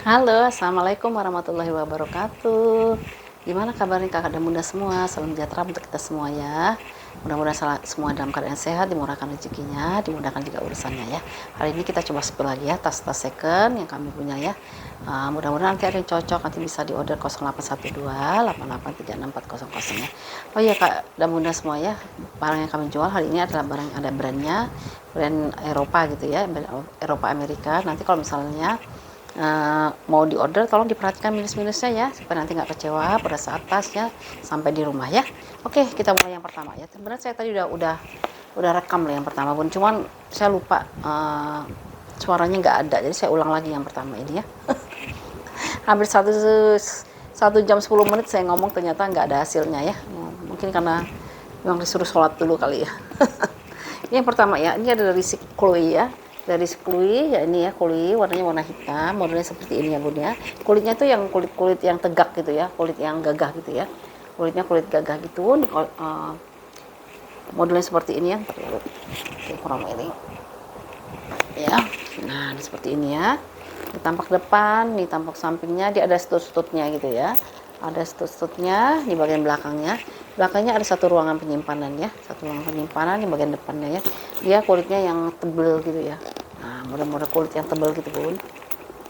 Halo, assalamualaikum warahmatullahi wabarakatuh. Gimana kabarnya kakak dan bunda semua? Salam sejahtera untuk kita semua ya. Mudah-mudahan semua dalam keadaan sehat, dimurahkan rezekinya, dimudahkan juga urusannya ya. Hari ini kita coba spill lagi ya tas-tas second yang kami punya ya. Mudah-mudahan nanti ada yang cocok, nanti bisa di order 0812 8836 ya. Oh iya kak dan bunda semua ya, barang yang kami jual hari ini adalah barang yang ada brandnya, brand Eropa gitu ya, Eropa Amerika. Nanti kalau misalnya mau di order tolong diperhatikan minus-minusnya ya supaya nanti nggak kecewa pada saat tasnya sampai di rumah ya. Oke, kita mulai yang pertama ya. Sebenarnya saya tadi udah rekam lah yang pertama pun, cuman saya lupa suaranya nggak ada, jadi saya ulang lagi yang pertama ini ya. Hampir satu jam 10 menit saya ngomong ternyata nggak ada hasilnya ya. Mungkin karena memang disuruh sholat dulu kali ya. Ini yang pertama ya, ini ada dari si Chloe ya, dari si Chloe ya, ini ya Chloe, warnanya warna hitam, modelnya seperti ini ya bun ya. Kulitnya tuh yang kulit yang tegak gitu ya, kulit yang gagah gitu ya, kulitnya kulit gagah gitu. Modelnya seperti ini ya, kurang ini ya. Nah ini seperti ini ya, di tampak depan, di tampak sampingnya dia ada stut-stutnya gitu ya, ada stut-stutnya di bagian belakangnya. Belakangnya ada satu ruangan penyimpanan ya, satu ruangan penyimpanan di bagian depannya ya. Dia kulitnya yang tebel gitu ya. Nah, model-model kulit yang tebel gitu bun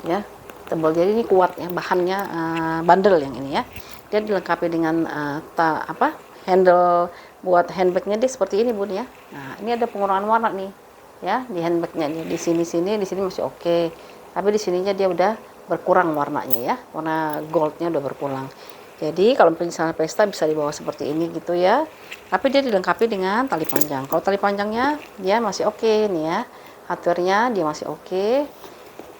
ya, tebal. Jadi ini kuat ya, bahannya bandel yang ini ya. Dia dilengkapi dengan handle buat handbagnya dia seperti ini bun ya. Nah ini ada pengurangan warna nih ya di handbagnya nih, di sini masih oke, tapi di sininya dia udah berkurang warnanya ya, warna goldnya udah berkurang. Jadi kalau misalnya pesta bisa dibawa seperti ini gitu ya, tapi dia dilengkapi dengan tali panjang. Kalau tali panjangnya dia masih oke nih ya, hardware-nya dia masih oke,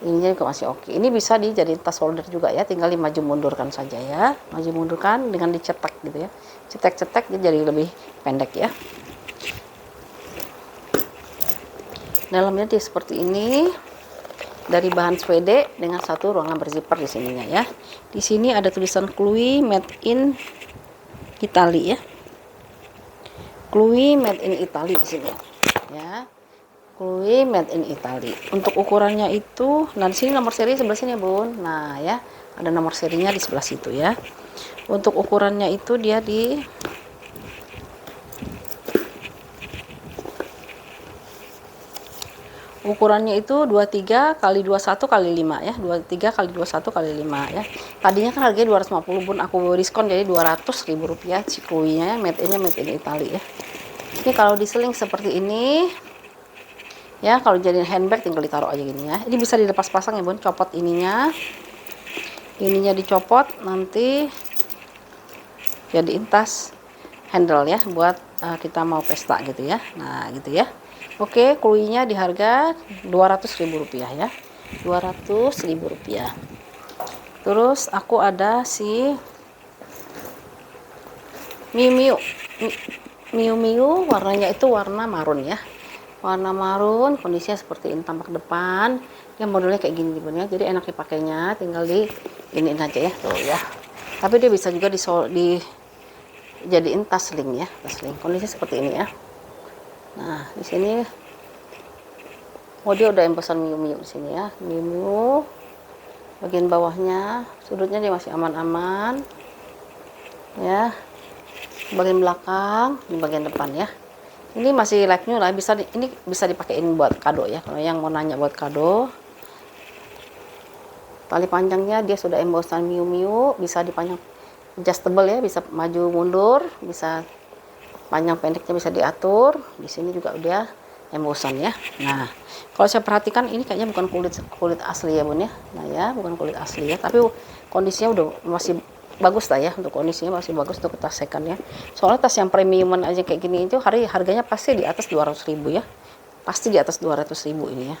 ininya juga masih oke. Ini bisa dijadiin tas holder juga ya, tinggal dimaju mundurkan saja ya, maju mundurkan dengan dicetak gitu ya, cetek-cetek dia jadi lebih pendek ya. Dalamnya dia seperti ini, dari bahan suede dengan satu ruangan berzipper di sininya ya. Di sini ada tulisan Chloe made in Italy ya. Chloe made in Italy di sini ya. Chloe made in Italy. Untuk ukurannya itu, nah di sini nomor seri sebelah sini ya bun. Nah ya, ada nomor serinya di sebelah situ ya. Untuk ukurannya itu dia di ukurannya itu 23 kali 21 kali 5 ya, 23 kali 21 kali 5 ya. Tadinya kan harganya 250 bun, aku diskon jadi 200.000 rupiah si Chloe-nya, made in Italy ya. Ini kalau diseling seperti ini ya, kalau jadiin handbag tinggal ditaruh aja gini ya. Ini bisa dilepas pasang ya bun, copot ininya dicopot, nanti jadiin tas handle ya buat kita mau pesta gitu ya. Nah gitu ya. Oke, Chloe-nya di harga 200.000 rupiah ya, 200.000 rupiah. Terus aku ada si Miu Miu. Miu Miu warnanya itu warna marun ya, warna marun. Kondisinya seperti ini tampak depan ya, modelnya kayak gini ya, jadi enak dipakainya, tinggal di iniin aja ya tuh ya. Tapi dia bisa juga dijadiin tas sling ya, tas sling. Kondisinya seperti ini ya. Nah di sini dia udah embosan Miu Miu di sini ya, Miu Miu. Bagian bawahnya sudutnya dia masih aman-aman ya. Bagian belakang, di bagian depan ya. Ini masih like new lah, ini bisa dipakein buat kado ya. Kalau yang mau nanya buat kado. Tali panjangnya dia sudah embosan Miu Miu, bisa dipanjang adjustable ya, bisa maju mundur, bisa panjang pendeknya bisa diatur. Di sini juga udah embosan ya. Nah, kalau saya perhatikan ini kayaknya bukan kulit asli ya bun ya. Nah ya, bukan kulit asli ya, tapi kondisinya udah masih bagus lah ya, untuk kondisinya masih bagus untuk tas second ya. Soalnya tas yang premiuman aja kayak gini itu harganya pasti di atas 200.000 ya, pasti di atas 200.000 ini ya.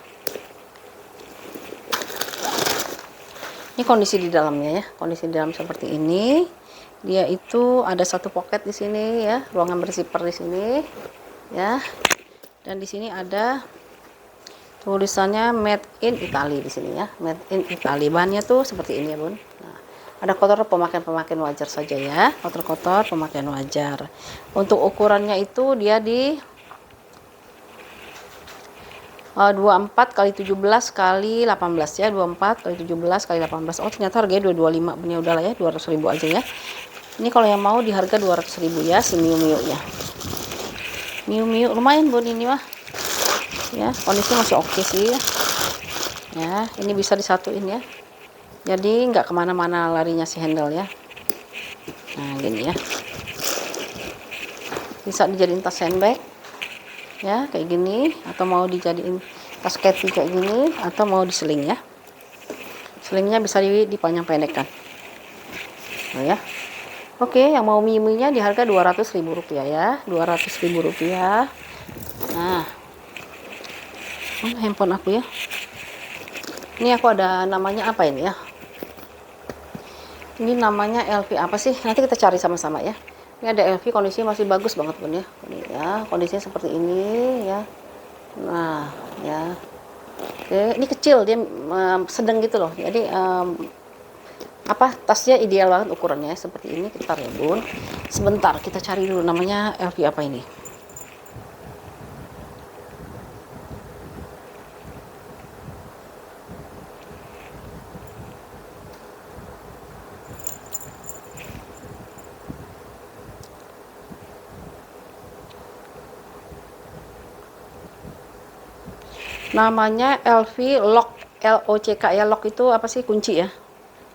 Ini kondisi di dalamnya ya, kondisi di dalam seperti ini. Dia itu ada satu pocket di sini ya, ruangan berzipper di sini ya. Dan di sini ada tulisannya made in Italy di sini ya, made in Italy. Bahannya tuh seperti ini ya bun. Nah, ada kotor, pemakaian wajar saja ya, kotor-kotor pemakaian wajar. Untuk ukurannya itu dia di 24 kali 17 kali 18 ya, 24 kali 17 kali 18. Oh ternyata harganya 225, punya udahlah ya, 200.000 aja ya. Ini kalau yang mau di harga 200.000 ya, si Miu Miu ya. Miu Miu lumayan bun ini mah ya, kondisinya masih oke sih ya. Ya ini bisa disatuin ya, jadi nggak kemana-mana larinya si handle ya. Nah gini ya, bisa dijadiin tas handbag ya kayak gini, atau mau dijadiin tas keti kayak gini, atau mau diseling ya. Selingnya bisa dipanjang pendekkan. Oh ya. Oke, yang mau Miu-Miunya di harga 200.000 rupiah ya, 200.000 rupiah. Nah, mana handphone aku ya? Ini aku ada namanya apa ini ya? Ini namanya LV apa sih? Nanti kita cari sama-sama ya. Ini ada LV, kondisinya masih bagus banget bun ya. Ini ya, kondisinya seperti ini ya. Nah, ya. Oke, ini kecil, dia sedang gitu loh. Jadi tasnya ideal banget ukurannya seperti ini. Bentar ya bun, sebentar kita cari dulu namanya LV apa ini. Namanya LV Lock, LOCK ya. Lock itu apa sih? Kunci ya.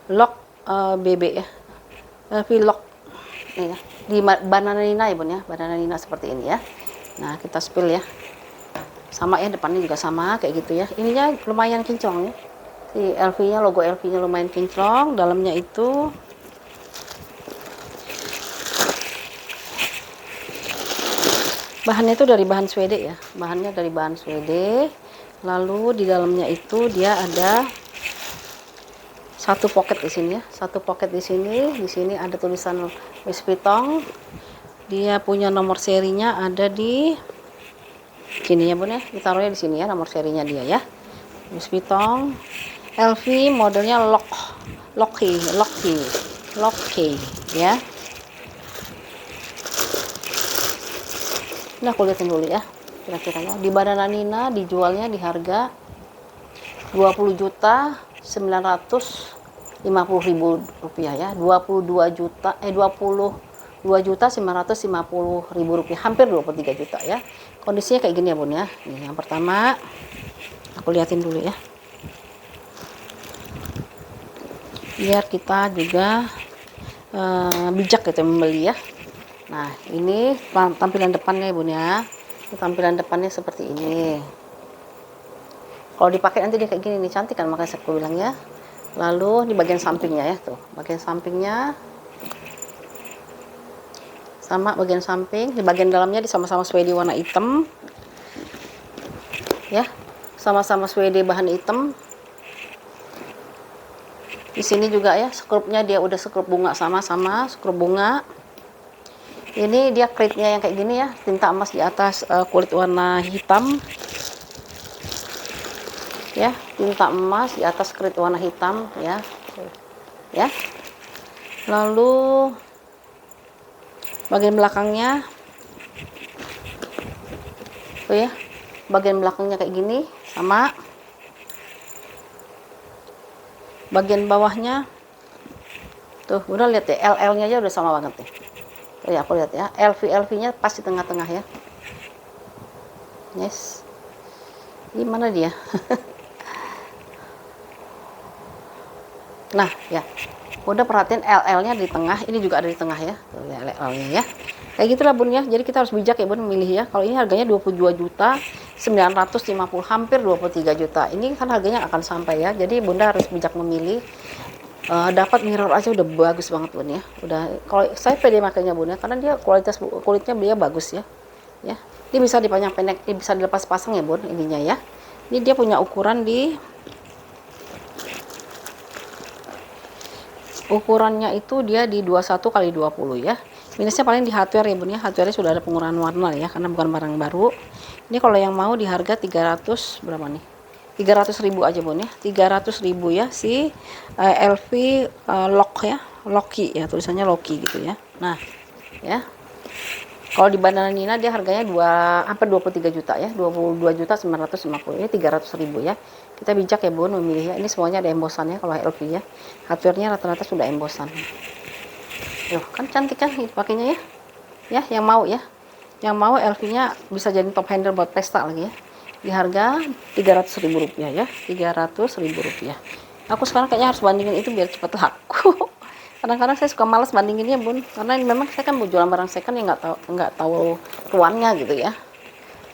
Lock BB ya. LV Lock ini ya, di Banana Nina ya bun ya, Banana Nina seperti ini ya. Nah kita spill ya, sama ya, depannya juga sama kayak gitu ya. Ininya lumayan kinclong ya, si LV nya, logo LV nya lumayan kinclong. Dalamnya itu bahannya itu dari bahan Swede ya, bahannya dari bahan Swede. Lalu di dalamnya itu dia ada satu pocket di sini ya, satu pocket di sini. Di sini ada tulisan Louis Vuitton. Dia punya nomor serinya ada di sini ya bun ya, ditaruhnya di sini ya nomor serinya dia ya. Louis Vuitton LV modelnya Locky ya. Nah aku lihatin dulu ya kira-kiranya. Di Banana Nina dijualnya di harga 20.950.000 rupiah ya, 22.950.000 rupiah, hampir 23 juta ya. Kondisinya kayak gini ya bun ya. Nih, yang pertama aku liatin dulu ya, biar kita juga bijak gitu membeli ya. Nah ini tampilan depannya ya bun ya. Ini tampilan depannya seperti ini. Kalau dipakai nanti dia kayak gini nih, cantik kan, makanya saya bilang ya. Lalu di bagian sampingnya ya, tuh bagian sampingnya sama, bagian samping. Di bagian dalamnya di sama-sama Swede warna hitam ya, sama-sama Swede bahan hitam. Di sini juga ya, skrupnya dia udah skrup bunga, sama-sama skrup bunga. Ini dia kritnya yang kayak gini ya, tinta emas di atas kulit warna hitam ya, tinta emas di atas krit warna hitam ya. Lalu bagian belakangnya tuh ya, bagian belakangnya kayak gini sama. Bagian bawahnya tuh udah lihat ya, LL nya aja udah sama banget tuh. Tuh ya, aku lihat ya, LV nya pas di tengah-tengah ya. Yes, gimana dia? Nah ya, udah perhatiin LL nya di tengah, ini juga ada di tengah ya, tuh ya, LL nya ya. Kayak gitulah bun ya, jadi kita harus bijak ya bun memilih ya. Kalau ini harganya 22.950.000, hampir 23 juta. Ini kan harganya akan sampai ya, jadi bunda harus bijak memilih. Dapat mirror aja udah bagus banget bun ya. Udah, kalau saya pede makanya bun ya, karena dia kualitas kulitnya dia bagus ya. Ya, ini bisa dipanjang pendek, ini bisa dilepas pasang ya bun ininya ya. Ini dia punya ukuran di, ukurannya itu dia di 21 kali 20 ya. Minusnya paling di hardware ya bun ya, hardware sudah ada pengurangan warna ya, karena bukan barang baru. Ini kalau yang mau di harga 300 berapa nih, 300.000 aja bun ya, 300.000 ya si LV Lock ya, Locky ya, tulisannya Locky gitu ya. Nah ya, Kalau di Bandana Nina dia harganya hampir 23 juta ya, 22.950. Ini 300.000 ya. Kita bijak ya Bun memilih ya. Ini semuanya ada embosannya kalau LV ya. Hardware-nya rata-rata sudah embosan. Loh, kan cantik kan pakainya ya. Ya, yang mau ya. Yang mau LV-nya bisa jadi top handle buat pesta lagi ya. Di harga Rp300.000 ya, Rp300.000. Aku sekarang kayaknya harus bandingin itu biar cepat laku. Kadang-kadang saya suka malas bandinginnya Bun, karena memang saya kan mau jualan barang second yang nggak tahu tuannya gitu ya.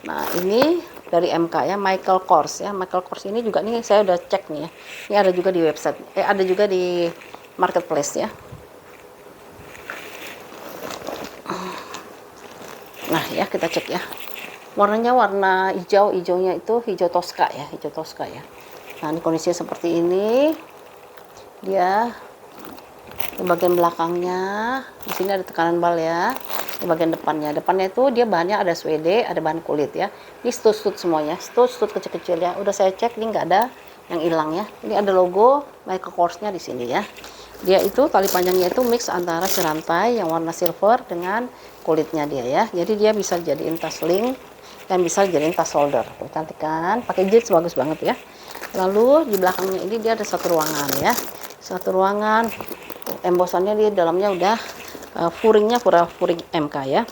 Nah ini dari MK ya, Michael Kors ya. Michael Kors ini juga nih saya udah cek nih ya. Ini ada juga di website, ada juga di marketplace ya. Nah ya kita cek ya. Warnanya warna hijau, hijaunya itu hijau Tosca ya, hijau Tosca ya. Nah ini kondisinya seperti ini. Dia di bagian belakangnya, di sini ada tekanan bal ya. Di bagian depannya itu dia bahannya ada suede, ada bahan kulit ya. Ini stud semuanya, stud kecil-kecil ya. Udah saya cek, ini nggak ada yang hilang ya. Ini ada logo Michael Kors-nya di sini ya. Dia itu tali panjangnya itu mix antara si rantai yang warna silver dengan kulitnya dia ya. Jadi dia bisa jadiin tas link dan bisa jadiin tas shoulder. Tuh, cantik kan? Pakai jeans bagus banget ya. Lalu di belakangnya ini dia ada satu ruangan ya. Satu ruangan, embosannya di dalamnya udah furingnya furing MK ya.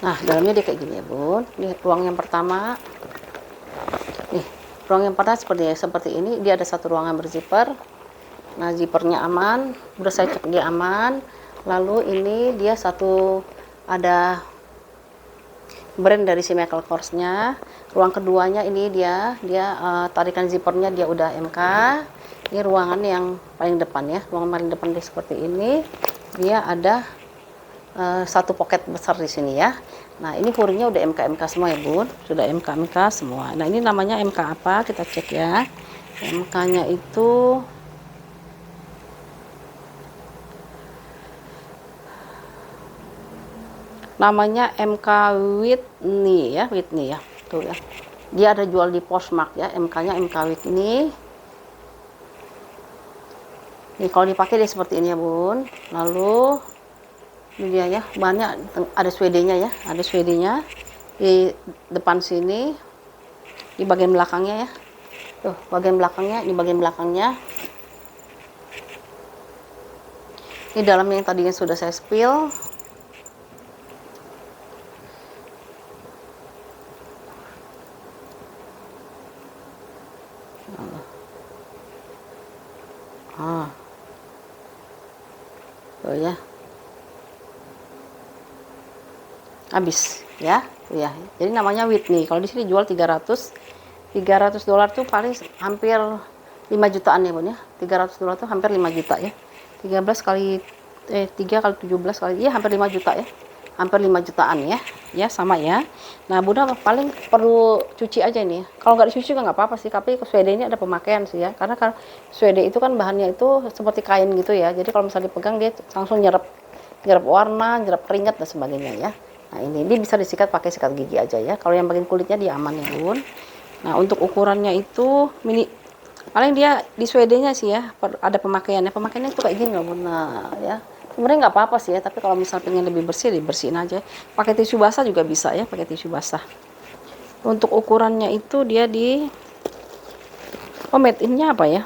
Nah dalamnya dia kayak gini ya Bun. Ini ruang yang pertama. Nih ruang yang pertama seperti ini. Dia ada satu ruangan berzipper. Nah zippernya aman. Udah saya cek dia aman. Lalu ini dia ada brand dari si Michael Kors-nya. Ruang keduanya ini dia tarikan zippernya dia udah MK. Ini ruangan yang paling depan ya. Ruangan paling depan dia seperti ini. Dia ada satu pocket besar di sini ya. Nah ini furingnya udah MK semua ya Bun. Sudah MK semua. Nah ini namanya MK apa? Kita cek ya. MK-nya itu namanya MK Whitney ya, tuh ya. Dia ada jual di Postmark ya, MK-nya MK Whitney. Nih kalau dipakai dia seperti ini ya Bun. Lalu ini dia ya, bahannya ada suede-nya ya, ada suede-nya di depan sini, di bagian belakangnya ya. Tuh, bagian belakangnya, di bagian belakangnya. Ini dalamnya yang tadinya sudah saya spill. Tuh ya. Habis ya. Tuh ya. Jadi namanya Whitney. Kalau di sini jual $300 tuh paling hampir 5 jutaan ya Bun ya. $300 tuh hampir 5 juta ya. 3 kali 17 kali ya hampir 5 juta ya. Hampir 5 jutaan ya. Ya sama ya. Nah Bunda paling perlu cuci aja nih. Kalau nggak dicuci kan nggak apa-apa sih. Tapi suede ini ada pemakaian sih ya. Karena kan suede itu kan bahannya itu seperti kain gitu ya. Jadi kalau misalnya dipegang dia langsung nyerap warna, nyerap keringat dan sebagainya ya. Nah ini bisa disikat pakai sikat gigi aja ya. Kalau yang bagian kulitnya dia aman ya Bun. Nah untuk ukurannya itu paling dia di suede-nya sih ya. Ada pemakaiannya. Pemakaiannya itu kayak gini loh Bun. Nah ya. Sebenarnya nggak apa-apa sih ya, tapi kalau misalnya pengen lebih bersih, dibersihin aja. Pakai tisu basah juga bisa ya, pakai tisu basah. Untuk ukurannya itu dia made in-nya apa ya?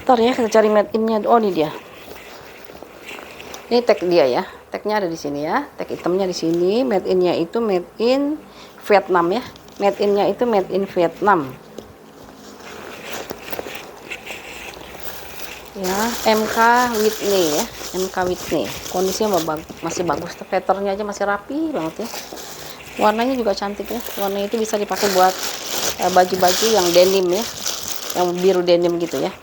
Ntar ya kita cari made in-nya. Oh ini dia. Ini tag dia ya, tagnya ada di sini ya, tag hitamnya di sini. Made in-nya itu made in Vietnam ya, made in-nya itu made in Vietnam. Ya, MK Whitney ya, MK Whitney. Kondisinya masih bagus, patternnya aja masih rapi banget ya. Warnanya juga cantik ya. Warnanya itu bisa dipakai buat baju-baju yang denim ya, yang biru denim gitu ya.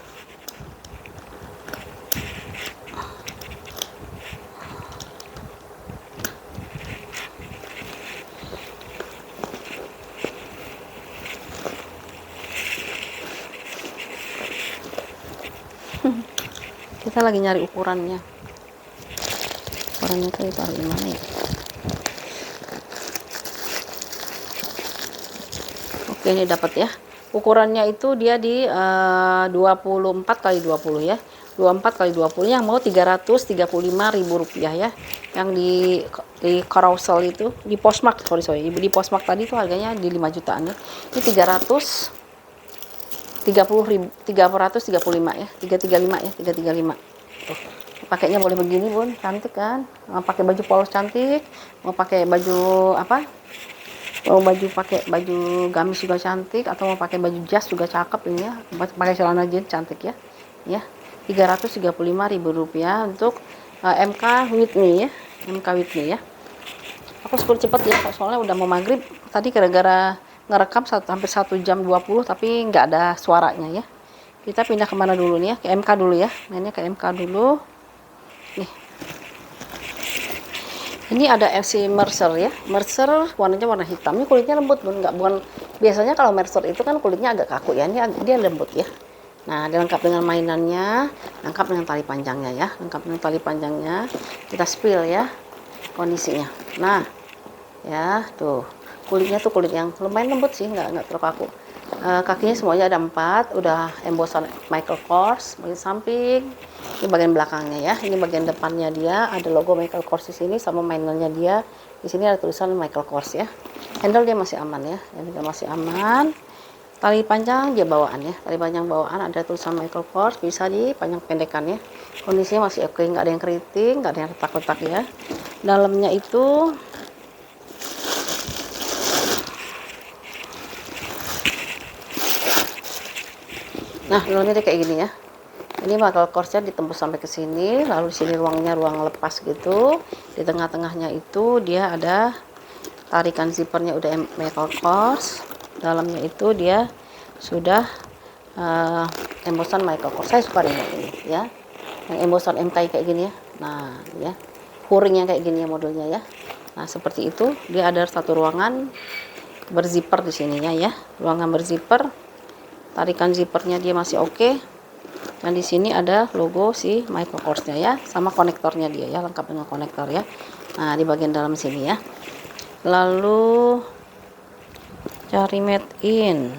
Kita lagi nyari ukurannya. Ukurannya tuh ditaruh di mana ya? Oke, ini dapat ya. Ukurannya itu dia di 24 kali 20 ya. 24 kali 20 yang mau Rp335.000 ya. Yang di carousel itu di Postmark, sorry di Postmark tadi itu harganya di 5 jutaan ya. Ini 335 ya, 335 ya, 335. Tuh. Pakainya boleh begini Bun, cantik kan? Mau pakai baju polos cantik, mau pakai baju apa? Mau pakai baju gamis juga cantik, atau mau pakai baju jas juga cakep ini ya. Pakai celana jeans cantik ya. Ya. Rp335.000 untuk MK Whitney ya. MK Whitney ya. Aku scroll cepet ya, soalnya udah mau maghrib. Tadi gara-gara ngerekam hampir 1 jam 20 tapi nggak ada suaranya ya. Kita pindah kemana dulu nih ya, ke MK dulu ya, mainnya ke MK dulu nih. Ini ada LC Mercer ya, Mercer warnanya warna hitam. Ini kulitnya lembut bukan biasanya kalau Mercer itu kan kulitnya agak kaku ya, ini dia lembut ya. Nah, dia lengkap dengan mainannya, lengkap dengan tali panjangnya ya, lengkap dengan tali panjangnya. Kita spill ya kondisinya. Nah ya tuh, kulitnya tuh kulit yang lumayan lembut sih, nggak terlalu kaku. Kakinya semuanya ada 4, udah embosan Michael Kors bagian samping. Ini bagian belakangnya ya, ini bagian depannya dia ada logo Michael Kors di sini sama mainannya dia. Di sini ada tulisan Michael Kors ya. Handle dia masih aman ya, handle masih aman. Tali panjang dia bawaan ya, tali panjang bawaan ada tulisan Michael Kors, bisa dipanjang pendekkan ya. Kondisinya masih oke, nggak ada yang keriting, nggak ada yang retak-retak ya. Dalamnya itu nah, dalamnya kayak gini ya. Ini Michael Korsnya ditembus sampai ke sini, lalu di sini ruangnya ruang lepas gitu. Di tengah-tengahnya itu dia ada tarikan zippernya udah Michael Kors. Dalamnya itu dia sudah embosan Michael Kors. Saya suka dengan ini ya. Yang embosan MK kayak gini ya. Nah, ya. Furing yang kayak gini ya modelnya ya. Nah, seperti itu. Dia ada satu ruangan berzipper di sininya ya. Ruangan berzipper. Tarikan zippernya dia masih oke. Dan di sini ada logo si Michael Korsnya ya, sama konektornya dia ya, lengkap dengan konektor ya. Nah, di bagian dalam sini ya. Lalu cari made in.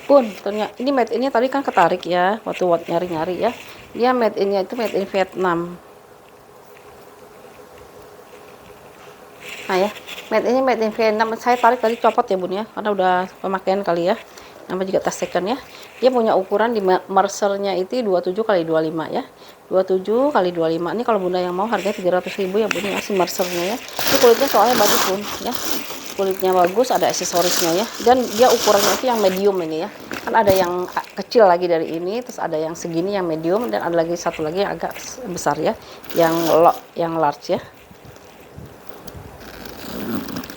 Pun ternyata ini made innya tadi kan ketarik ya, waktu nyari-nyari ya. Dia made innya itu made in Vietnam. Nah ya, made in Vietnam. Saya tarik tadi copot ya Bun ya, karena udah pemakaian kali ya. Nama juga tas second ya. Dia punya ukuran di Mercernya itu 27 kali 25 ya. 27 kali 25. Ini kalau Bunda yang mau harganya 300.000 ya Bun ya, si Mercernya ya. Ini kulitnya soalnya bagus Bun ya. Kulitnya bagus, ada aksesorisnya ya. Dan dia ukurannya itu yang medium ini ya. Kan ada yang kecil lagi dari ini, terus ada yang segini yang medium, dan ada lagi satu lagi yang agak besar ya, yang large ya.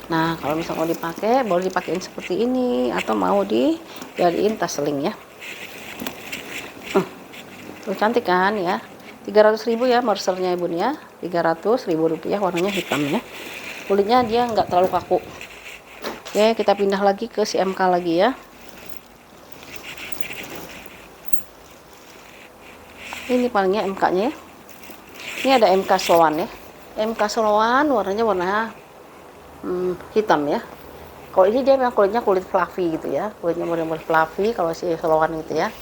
Nah, kalau misalnya mau dipakai, boleh dipakein seperti ini, atau mau dijadiin tas seling ya. Tuh cantik kan ya. 300.000 ya Mercernya Bun ya. Rp300.000, warnanya hitam ya. Kulitnya dia nggak terlalu kaku. Oke, kita pindah lagi ke si MK lagi ya. Ini palingnya MK-nya ya. Ini ada MK Sloan ya. MK Sloan warnanya warna hitam ya. Kalau ini dia memang kulitnya kulit fluffy gitu ya, kulitnya model fluffy kalau si Sloan gitu ya.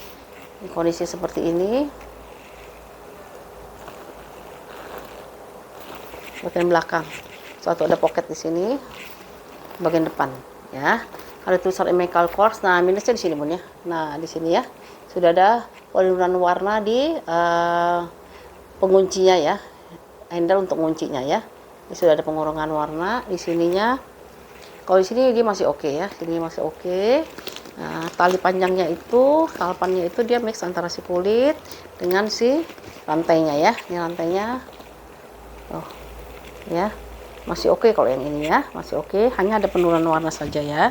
Ini kondisi seperti ini. Bagian belakang, suatu ada pocket di sini, bagian depan ya. Ada tulisan Michael Kors. Nah, minusnya di sini Bun ya. Nah, di sini ya sudah ada penurunan warna di penguncinya ya, handle untuk nguncinya ya. Ini sudah ada pengurangan warna di sininya. Kalau di sini dia masih oke ya, sini masih oke. Nah, tali panjangnya itu, kalpannya itu dia mix antara si kulit dengan si rantainya ya. Ini rantainya, oh ya, masih oke kalau yang ini ya, masih oke. Hanya ada penurunan warna saja ya.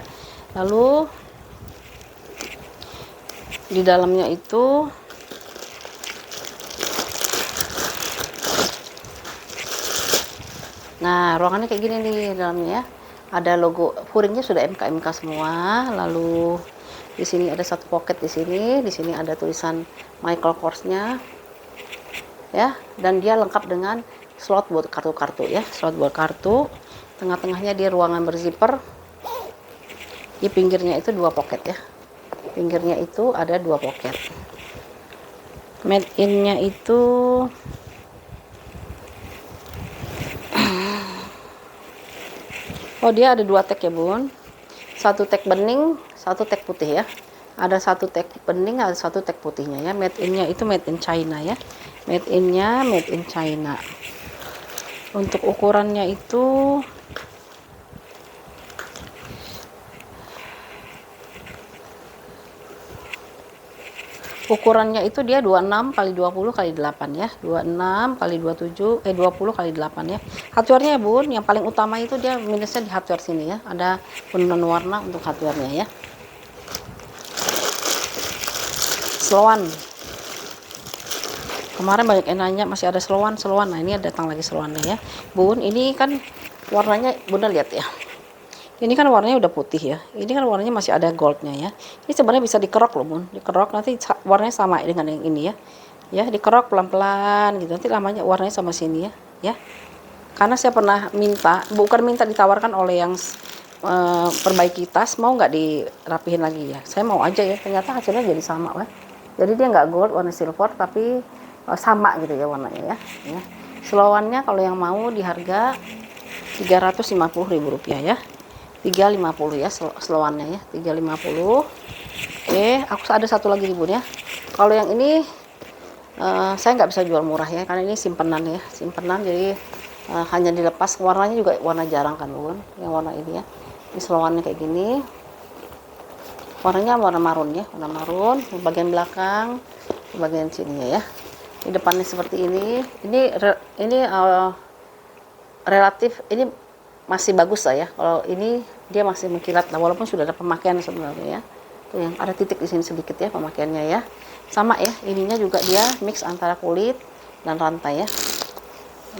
Lalu di dalamnya itu nah, ruangannya kayak gini nih dalamnya ya. Ada logo furingnya sudah MK semua. Lalu di sini ada satu pocket di sini ada tulisan Michael Korsnya. Ya, dan dia lengkap dengan slot buat kartu-kartu ya, slot buat kartu. Tengah-tengahnya dia ruangan berzipper. Di pinggirnya itu 2 pocket ya. Pinggirnya itu ada 2 pocket. Made in-nya itu oh, dia ada 2 tag ya bun, 1 tag bening, 1 tag putih ya. Ada 1 tag bening, ada 1 tag putihnya ya. Made in-nya itu made in China ya. Made in-nya made in China. Untuk ukurannya itu dia 26 kali 20 kali 8 ya. 26 kali 27 20 kali 8 ya. Hardware-nya ya bun, yang paling utama itu dia minusnya di hardware sini ya. Ada penurunan warna untuk hardware-nya ya. Slowan. Kemarin banyak yang nanya masih ada slowan. Nah ini datang lagi slowannya ya. Bun, ini kan warnanya bunda lihat ya. Ini kan warnanya udah putih ya. Ini kan warnanya masih ada goldnya ya. Ini sebenarnya bisa dikerok loh bun. Dikerok nanti warnanya sama dengan yang ini ya. Ya dikerok pelan-pelan gitu. Nanti lamanya warnanya sama sini ya. Ya. Karena saya pernah minta, bukan minta ditawarkan oleh yang perbaiki tas, mau nggak dirapihin lagi ya. Saya mau aja ya. Ternyata hasilnya jadi sama ya. Jadi dia nggak gold, warna silver, tapi sama gitu ya warnanya ya. Ya. Slowannya kalau yang mau di harga Rp350.000 ya. 350 ya slowannya ya, 350. Oke, aku ada satu lagi nih bun ya. Kalau yang ini saya nggak bisa jual murah ya, karena ini simpenan ya, simpenan, jadi hanya dilepas. Warnanya juga warna jarang kan bun, yang warna ini ya. Ini slowannya kayak gini, warnanya warna marun ya, warna marun. Di bagian belakang, di bagian sininya ya. Di depannya seperti ini. Ini relatif ini masih bagus lah ya. Kalau ini dia masih mengkilat, nah, walaupun sudah ada pemakaian sebenarnya ya. Tuh yang ada titik di sini sedikit ya pemakaiannya ya. Sama ya, ininya juga dia mix antara kulit dan rantai ya.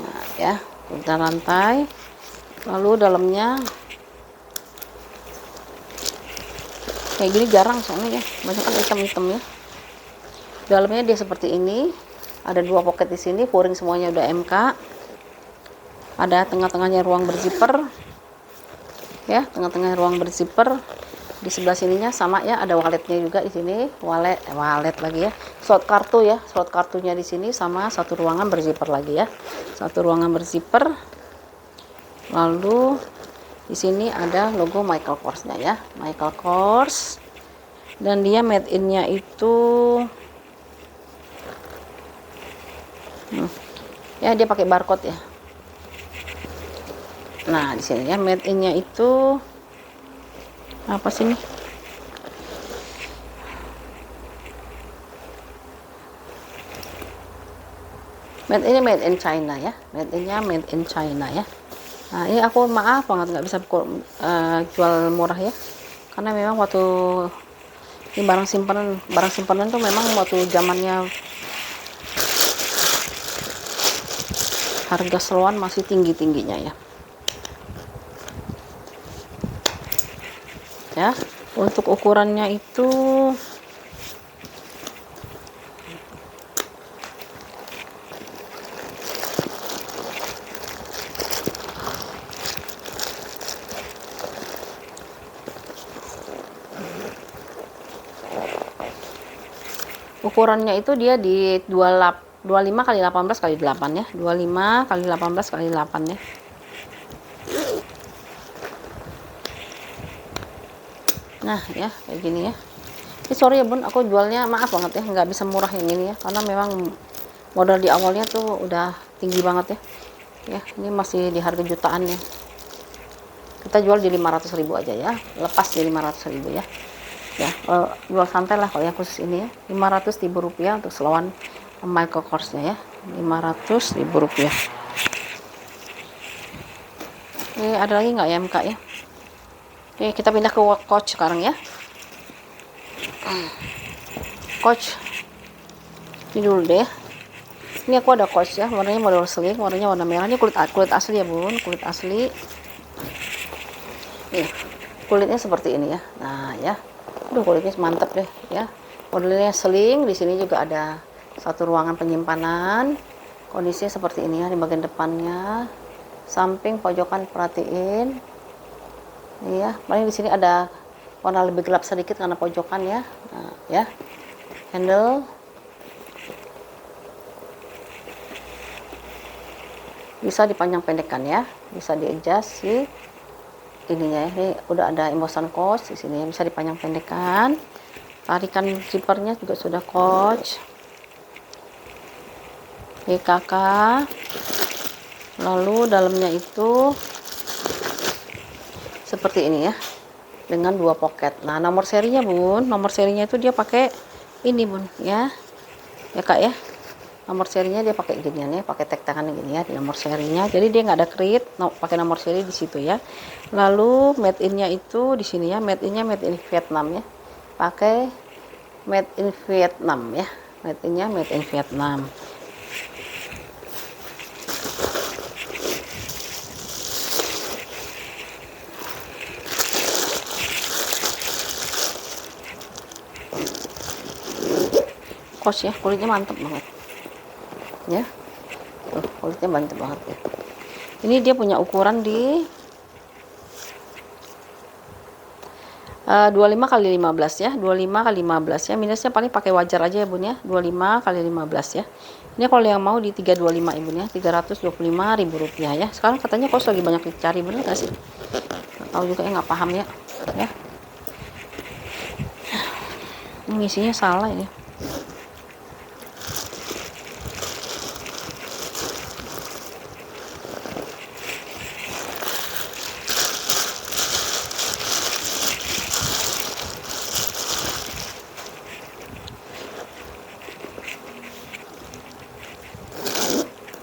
Nah ya, kulit dan rantai. Lalu dalamnya kayak gini jarang soalnya ya, banyak kan hitam-hitam ya. Dalamnya dia seperti ini. Ada 2 pocket di sini, pouring semuanya udah MK. Ada tengah-tengahnya ruang berzipper ya, tengah-tengah ruang berzipper. Di sebelah sininya sama ya, ada walletnya juga di sini, wallet lagi ya, slot kartu ya, slot kartunya di sini, sama satu ruangan berzipper lagi ya, satu ruangan berzipper. Lalu di sini ada logo Michael Kors-nya ya, Michael Kors, dan dia made in-nya itu ya dia pakai barcode ya. Nah, di sini ya made in-nya itu apa sih nih? Made in China ya. Made in-nya made in China ya. Nah, ini aku maaf banget nggak bisa jual murah ya. Karena memang waktu ini barang simpanan tuh memang waktu zamannya harga slowan masih tinggi-tingginya ya. Ya, untuk ukurannya itu dia di 25 kali 18 kali 8 ya, 25 kali 18 kali 8 ya. Nah ya kayak gini ya. Ini sorry ya bun, aku jualnya maaf banget ya, nggak bisa murah yang ini ya, karena memang modal di awalnya tuh udah tinggi banget ya. Ya ini masih di harga jutaan ya. Kita jual di 500.000 aja ya, lepas di 500.000 ya. Ya jual santai lah kalau yang khusus ini ya, Rp500.000 untuk slowan Michael Kors-nya ya, Rp500.000. Ini ada lagi nggak ya MK ya? Oke, kita pindah ke coach sekarang ya. Coach ini dulu deh. Ini aku ada coach ya, warnanya model sling, warnanya warna merah. Ini kulit asli ya bun, kulit asli. Nih kulitnya seperti ini ya. Nah ya, kulitnya mantap deh ya. Modelnya sling. Di sini juga ada satu ruangan penyimpanan. Kondisinya seperti ini ya, di bagian depannya, samping, pojokan perhatiin. Ini ya, paling di sini ada warna lebih gelap sedikit karena pojokan ya. Nah, ya. Handle bisa dipanjang pendekkan ya, bisa di adjust sih ininya ya. Ini udah ada embosan coach di sini ya, bisa dipanjang pendekkan. Tarikan zippernya juga sudah coach. PKK. Lalu dalamnya itu seperti ini ya, dengan 2 pocket. Nah, nomor serinya bun, nomor serinya itu dia pakai ini bun ya, ya kak ya. Nomor serinya dia pakai ginian ya, pakai tag tangan gini ya di nomor serinya. Jadi dia nggak ada krit, pakai nomor seri di situ ya. Lalu made innya itu di sini ya, made innya made in Vietnam ya, pakai made in Vietnam ya, made innya made in Vietnam. Kos ya, kulitnya mantep banget ya. Tuh, kulitnya mantep banget ya. Ini dia punya ukuran di 25 kali 15 ya, 25 kali 15 ya. Minusnya paling pakai wajar aja ya bun ya, 25 kali 15 ya. Ini kalau yang mau di 325 ibu ya, Rp325.000 ya. Sekarang katanya kos lagi banyak dicari, bener gak sih? Gak tahu juga ya, nggak paham ya. Ya. Ini isinya salah ya.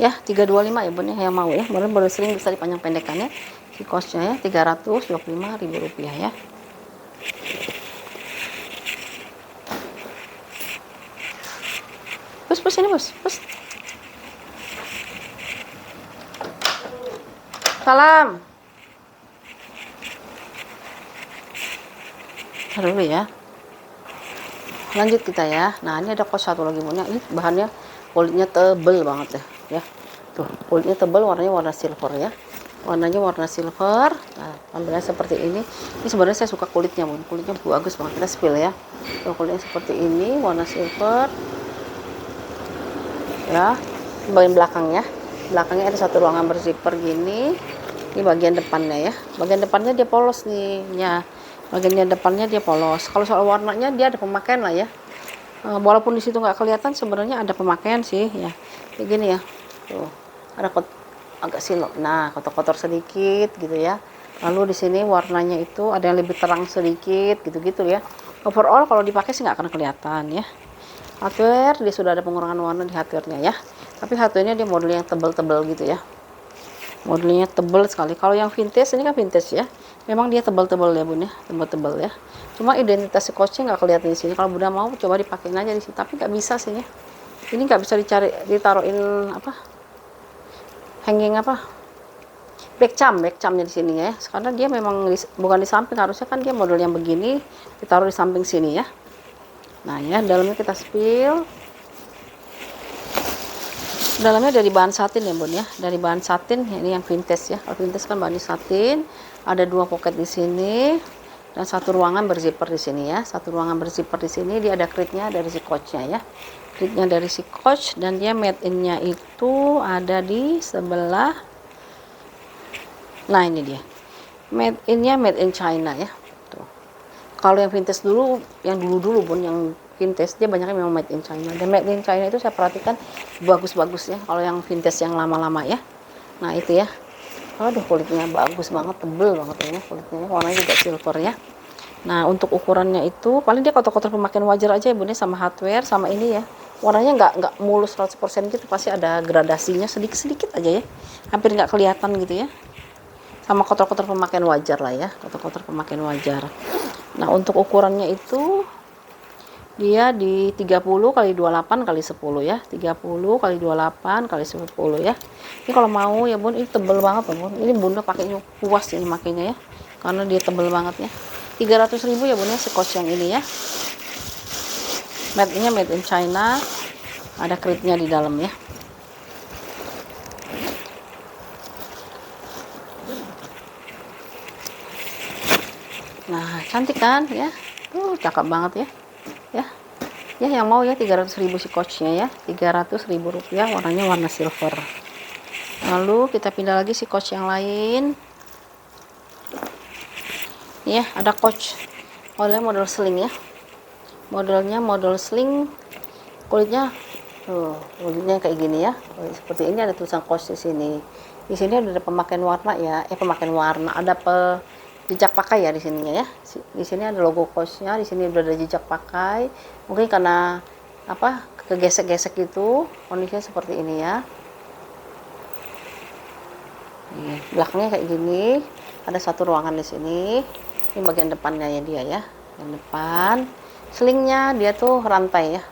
Ya 325 ya bun ya, yang mau ya, baru sering bisa dipanjang pendekkannya. Si kosnya ya Rp325.000 ya. Bus ini bus. Salam. Dulu ya. Lanjut kita ya. Nah, ini ada kos satu lagi bun ya. Ini bahannya kulitnya tebel banget ya. Tuh, kulitnya tebal, warnanya warna silver ya. Warnanya warna silver. Nah, tampilannya seperti ini. Ini sebenarnya saya suka kulitnya bun. Kulitnya bagus banget. Kita spill ya. Tuh, kulitnya seperti ini, warna silver. Ya, bagian belakangnya. Belakangnya ada satu ruangan berzipper gini. Ini bagian depannya ya. Bagian depannya dia polos nih ya. Bagian depannya dia polos. Kalau soal warnanya dia ada pemakaian lah ya. Walaupun di situ nggak kelihatan, sebenarnya ada pemakaian sih ya. Kayak gini ya. Tuh, ada agak silok. Nah, kotor-kotor sedikit gitu ya. Lalu di sini warnanya itu ada yang lebih terang sedikit gitu-gitu ya. Overall kalau dipakai sih nggak akan kelihatan ya. Hardware dia sudah ada pengurangan warna di hardware-nya ya. Tapi hardware-nya dia modelnya yang tebal-tebal gitu ya. Modelnya tebal sekali. Kalau yang vintage ini kan vintage ya. Memang dia tebal-tebal ya bun ya, tebal-tebal ya. Cuma identitas coachnya nggak kelihatan di sini. Kalau bunda mau coba dipakein aja di sini, tapi nggak bisa sih ya. Ini nggak bisa ditaruhin apa? Hanging apa? Backcamnya di sini ya. Karena dia memang bukan di samping, harusnya kan dia model yang begini ditaruh di samping sini ya. Nah ya, dalamnya kita spill. Dalamnya dari bahan satin ya bun ya, dari bahan satin. Ini yang vintage ya. Kalau vintage kan bahannya satin. Ada 2 pocket di sini dan satu ruangan berzipper di sini ya. Satu ruangan berzipper di sini. Dia ada kritnya dari si coachnya ya. Kritnya dari si coach, dan dia made in-nya itu ada di sebelah. Nah ini dia. Made in-nya made in China ya. Tuh. Kalau yang vintage dulu, yang dulu bun, yang vintage dia banyaknya memang made in China. Dan made in China itu saya perhatikan bagus-bagus ya. Kalau yang vintage yang lama-lama ya. Nah itu ya. Aduh, kulitnya bagus banget, tebel banget ya kulitnya. Warnanya juga silver ya. Nah untuk ukurannya itu paling dia kotor-kotor pemakaian wajar aja ya bun ya, sama hardware sama ini ya. Warnanya nggak mulus 100% gitu, pasti ada gradasinya sedikit-sedikit aja ya. Hampir nggak kelihatan gitu ya. Sama kotor-kotor pemakaian wajar lah ya, kotor-kotor pemakaian wajar. Nah untuk ukurannya itu dia di 30 kali 28 kali 10 ya, 30 kali 28 kali 10 ya. Ini kalau mau ya bun, ini tebel banget ya bun. Ini bunda pakainya puas ini makainya ya, karena dia tebel banget ya. 300.000 ya bun ya si coach yang ini ya. Made in China, ada kritnya di dalam ya. Nah, cantik kan ya? Cakep banget ya. Ya. Ya, yang mau ya 300.000 si coachnya ya. 300.000 rupiah, warnanya warna silver. Lalu kita pindah lagi si coach yang lain. Ya, ada coach. Modelnya model sling ya. Modelnya model sling. Kulitnya kulitnya kayak gini ya. Seperti ini, ada tulisan coach di sini. Di sini ada pemakaian warna ya. Pemakaian warna, ada jejak pakai ya di sininya ya. Di sini ada logo coachnya, di sini udah ada jejak pakai. Mungkin karena apa, kegesek-gesek gitu, kondisinya seperti ini ya. Belakangnya kayak gini, ada satu ruangan di sini. Ini bagian depannya ya dia ya. Yang depan, slingnya dia tuh rantai ya,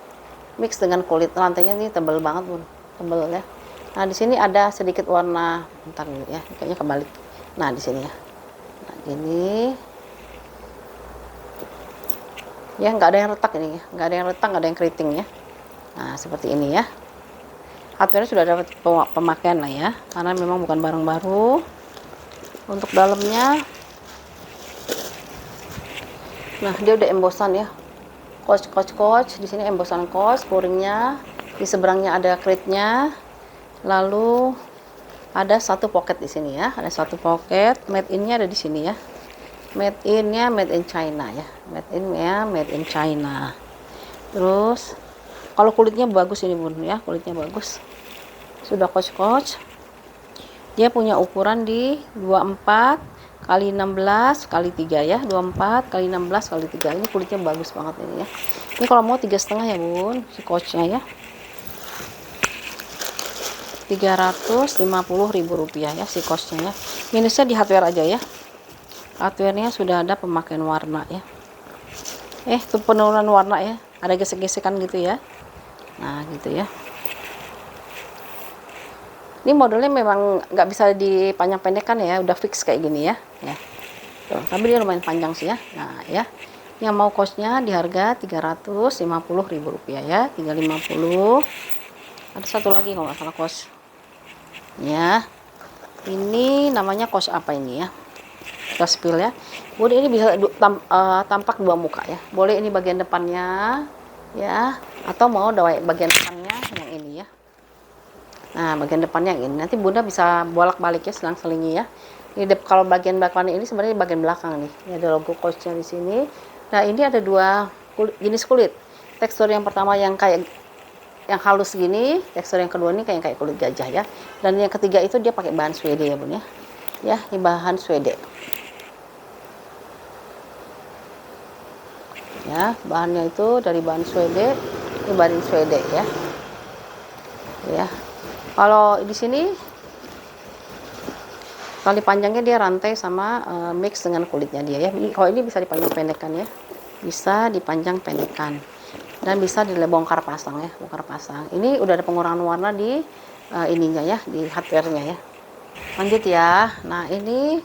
mix dengan kulit. Rantainya ini tebal banget bun, tebal ya. Nah di sini ada sedikit warna, bentar dulu ya, kayaknya kebalik. Nah di sini ya, nah gini ya, nggak ada yang retak ini ya, nggak ada yang retak, nggak ada yang keriting ya. Nah seperti ini ya. Hardware sudah dapat pemakaian lah ya, karena memang bukan barang baru. Untuk dalamnya, nah dia udah embosan ya, coach. Di sini embosan coach, pouringnya. Di seberangnya ada kritnya. Lalu ada satu pocket di sini ya, ada satu pocket. Made in-nya ada di sini ya. Made in-nya made in China ya, made in China. Terus kalau kulitnya bagus ini bun ya, kulitnya bagus. Sudah coach. Dia punya ukuran di 24 kali 16 kali 3 ya, 24 kali 16 kali 3. Ini kulitnya bagus banget ini ya. Ini kalau mau 3,5 ya bun si coachnya ya. 350.000 rupiah ya si coachnya ya. Minusnya di hardware aja ya. Hardware-nya sudah ada pemakaian warna ya. Tuh penurunan warna ya, ada gesek-gesekan gitu ya. Nah gitu ya. Ini modelnya memang nggak bisa dipanjang-pendekkan ya, udah fix kayak gini ya. Tuh, tapi dia lumayan panjang sih ya. Nah ya, yang mau coachnya di harga 350.000 rupiah ya, 350. Ada satu lagi kalau nggak salah coach. Ya, ini namanya coach apa ini ya? Kita spill ya. Boleh ini bisa tampak dua muka ya. Boleh ini bagian depannya ya, atau mau bagian depannya yang ini ya. Nah bagian depannya yang ini, nanti bunda bisa bolak-balik ya, selang-selingi ya. Ini kalau bagian belakangnya ini sebenarnya bagian belakang nih. Ini ada logo coachnya di sini. Nah ini ada dua jenis kulit. Tekstur yang pertama yang kayak yang halus gini, tekstur yang kedua ini kayak kulit gajah ya. Dan yang ketiga itu dia pakai bahan Swede ya bun ya. Ya, ini bahan Swede. Ya, bahannya itu dari bahan Swede. Ini bahan Swede ya. Ya. Kalau di sini tali panjangnya dia rantai sama mix dengan kulitnya dia ya. Kalau ini bisa dipanjang pendekkan ya, bisa dipanjang pendekkan dan bisa dibongkar pasang ya, bongkar pasang. Ini udah ada pengurangan warna di ininya ya, di hardware-nya ya. Lanjut ya. Nah ini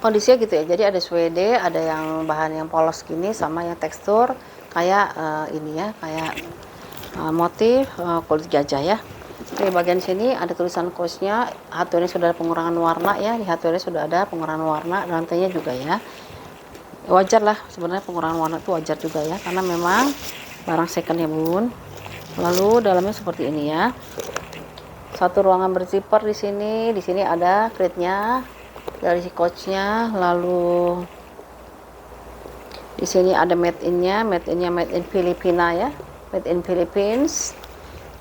kondisinya gitu ya. Jadi ada Swede, ada yang bahan yang polos gini, sama yang tekstur kayak ini ya, kayak motif kulit gajah ya. Di bagian sini ada tulisan coachnya, hardware sudah ada pengurangan warna ya, di hardware sudah ada pengurangan warna, rantainya juga ya. Wajar lah sebenarnya, pengurangan warna itu wajar juga ya, karena memang barang second ya bun. Lalu dalamnya seperti ini ya. Satu ruangan berzipper di sini ada kritnya dari si coachnya. Lalu di sini ada made in-nya made in Filipina ya, made in Philippines.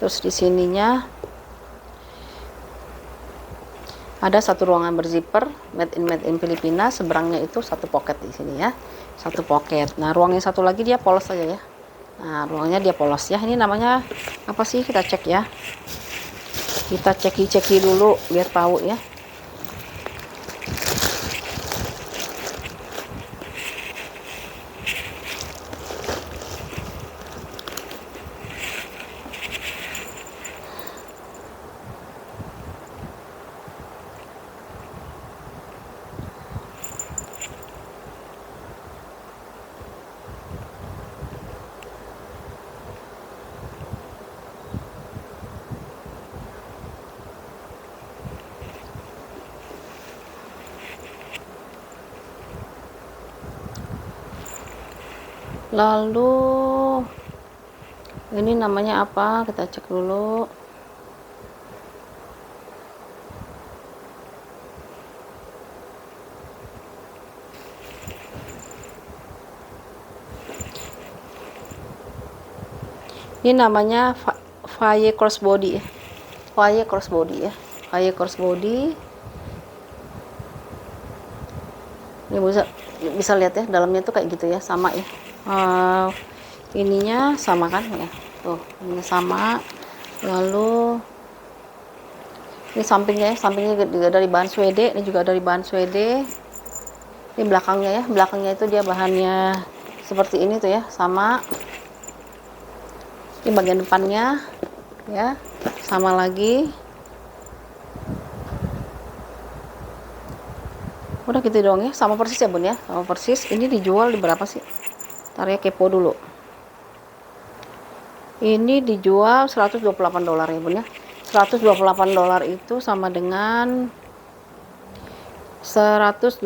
Terus di sininya ada satu ruangan berzipper made in Filipina, seberangnya itu satu pocket di sini ya, satu pocket. Nah ruang yang satu lagi dia polos aja ya. Nah ruangnya dia polos ya. Ini namanya apa sih, kita cek ya, kita ceki dulu biar tahu ya. Lalu ini namanya apa, kita cek dulu. Ini namanya Faye crossbody ya. Faye crossbody ya. Faye crossbody. Ini bisa lihat ya, dalamnya tuh kayak gitu ya, sama ya. Ininya sama kan ya. Tuh, ini sama. Lalu ini sampingnya ya, sampingnya juga dari bahan Swede, ini juga dari bahan Swede. Ini belakangnya ya, belakangnya itu dia bahannya seperti ini tuh ya, sama. Ini bagian depannya ya, sama lagi. Udah gitu dong ya, sama persis ya bun ya, sama persis. Ini dijual di berapa sih? Ntar ya, kepo dulu. Ini dijual $128 ya bun ya. $128 itu sama dengan 128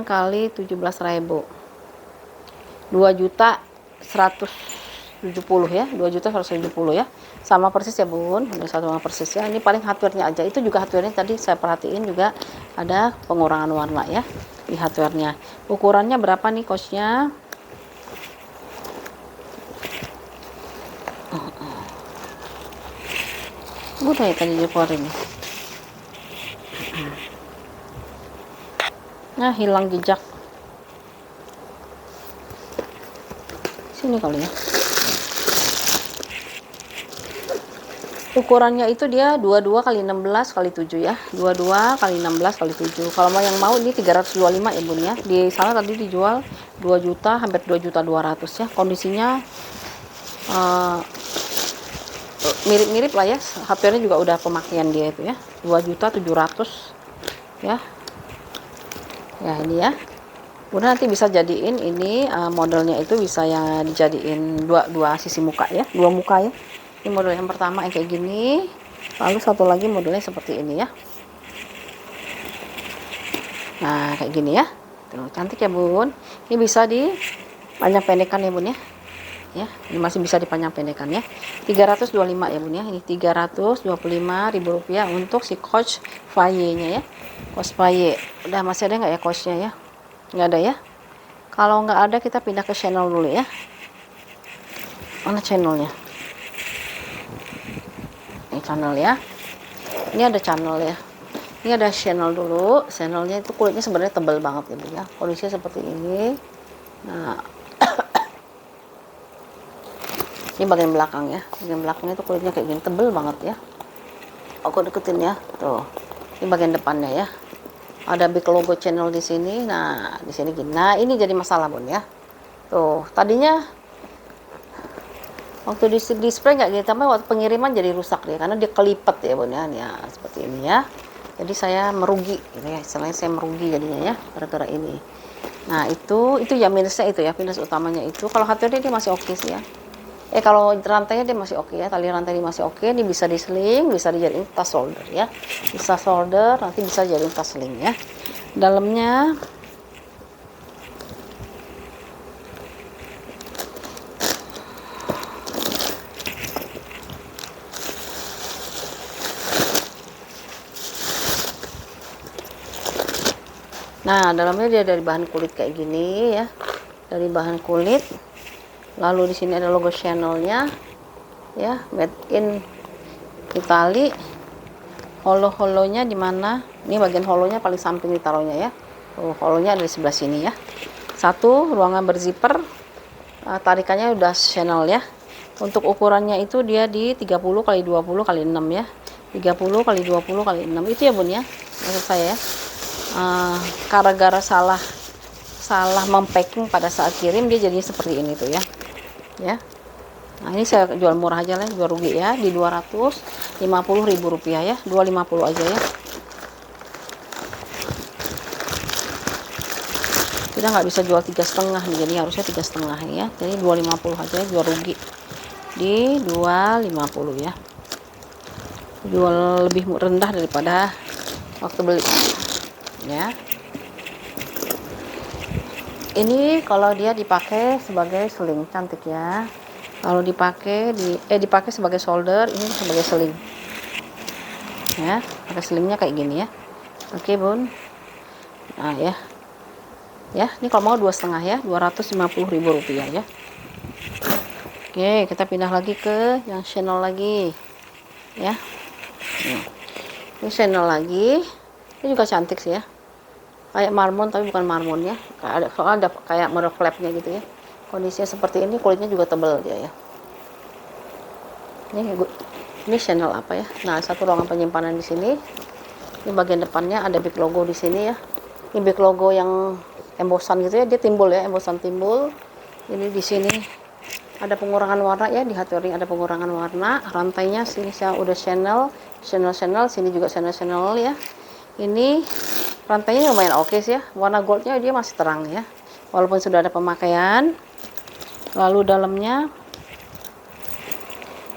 kali 17.000, 2.170 ya, 2.170 ya, sama persis ya bun, udah sama persis ya. Ini paling hardware-nya aja, itu juga hardware-nya tadi saya perhatiin juga ada pengurangan warna ya di hardware-nya. Ukurannya berapa nih coachnya? Udah ya tadi dikeluarin nih. Nah, hilang jejak. Sini kali ya. Ukurannya itu dia 22 kali 16 kali 7 ya. 22 kali 16 kali 7. Kalau yang mau ini 325 ya bun ya. Di sana tadi dijual 2 juta, hampir 2.200.000 ya. Kondisinya mirip-mirip lah ya. Hardware-nya juga udah pemakaian dia itu ya. 2.700.000 ya. Ya ini ya. Udah, nanti bisa jadiin ini modelnya itu bisa ya dijadiin dua sisi muka ya, dua muka ya. Ini model yang pertama yang kayak gini, lalu satu lagi modelnya seperti ini ya. Nah kayak gini ya, tuh cantik ya bun. Ini bisa dipanjang pendekkan ya bun ya. Ya, ini masih bisa dipanjang pendekkan ya. 325 ya bun ya. Ini 325.000 rupiah untuk si Coach Faye nya ya. Coach Faye. Udah, masih ada nggak ya coachnya ya? Nggak ada ya. Kalau nggak ada kita pindah ke channel dulu ya. Mana channelnya? Ini channel ya. Ini ada channel ya. Ini ada channel dulu. Channelnya itu kulitnya sebenarnya tebal banget ya bun ya. Kondisinya seperti ini. Nah ini bagian belakang ya, bagian belakangnya itu kulitnya kayak gini, tebel banget ya. Aku deketin ya, tuh. Ini bagian depannya ya. Ada big logo channel di sini. Nah di sini gini. Nah ini jadi masalah bun ya. Tuh tadinya waktu di display nggak gini, tapi waktu pengiriman jadi rusak dia karena dia kelipet ya bun ya. Ya seperti ini ya. Jadi saya merugi, gitu ya. Istilahnya saya merugi jadinya ya, gara-gara ini. Nah itu ya minusnya itu ya, minus utamanya itu. Kalau hardware dia masih oke sih ya. Kalau rantainya dia masih oke ya, tali rantai dia masih oke. Ini bisa diseling, bisa dijadiin tas solder ya, bisa solder, nanti bisa jadiin tas sling ya. Dalamnya dia dari bahan kulit kayak gini ya, dari bahan kulit. Lalu di sini ada logo channelnya ya, made in Italy. Holo-holonya di mana? Ini bagian holonya paling samping ditaruhnya ya. Holonya ada di sebelah sini ya. Satu ruangan berzipper, tarikannya udah channel ya. Untuk ukurannya itu dia di 30 kali 20 kali 6 ya. 30 kali 20 kali 6 itu ya bun ya, maksud saya ya. Gara-gara salah mempacking pada saat kirim, dia jadinya seperti ini tuh ya. Nah ini saya jual murah aja lah, jual rugi ya, di 250.000 rupiah ya, 250 aja ya. Kita nggak bisa jual 3,5 nih, jadi harusnya 3,5 ya, jadi 250 aja, jual rugi di 250 ya. Jual lebih rendah daripada waktu beli ya. Ini kalau dia dipakai sebagai sling, cantik ya. Kalau dipakai dipakai sebagai solder, ini sebagai sling. Ya, pakai slingnya kayak gini ya. Oke, Bun. Nah, ya. Ya, ini kalau mau 2,5 ya, Rp250.000 ya. Oke, kita pindah lagi ke yang channel lagi. Ya. Ini channel lagi. Ini juga cantik sih ya. Kayak marmon tapi bukan marmon ya. Soalnya ada kayak mereflepnya gitu ya. Kondisinya seperti ini, kulitnya juga tebal dia ya. Ini channel apa ya? Nah, satu ruangan penyimpanan di sini. Ini bagian depannya ada big logo di sini ya. Ini big logo yang embosan gitu ya, dia timbul ya, embosan timbul. Ini di sini ada pengurangan warna ya, di hot wearing ada pengurangan warna. Rantainya sini saya udah channel, sini juga channel ya. Ini rantainya lumayan oke sih ya, warna goldnya dia masih terang ya, walaupun sudah ada pemakaian. Lalu dalamnya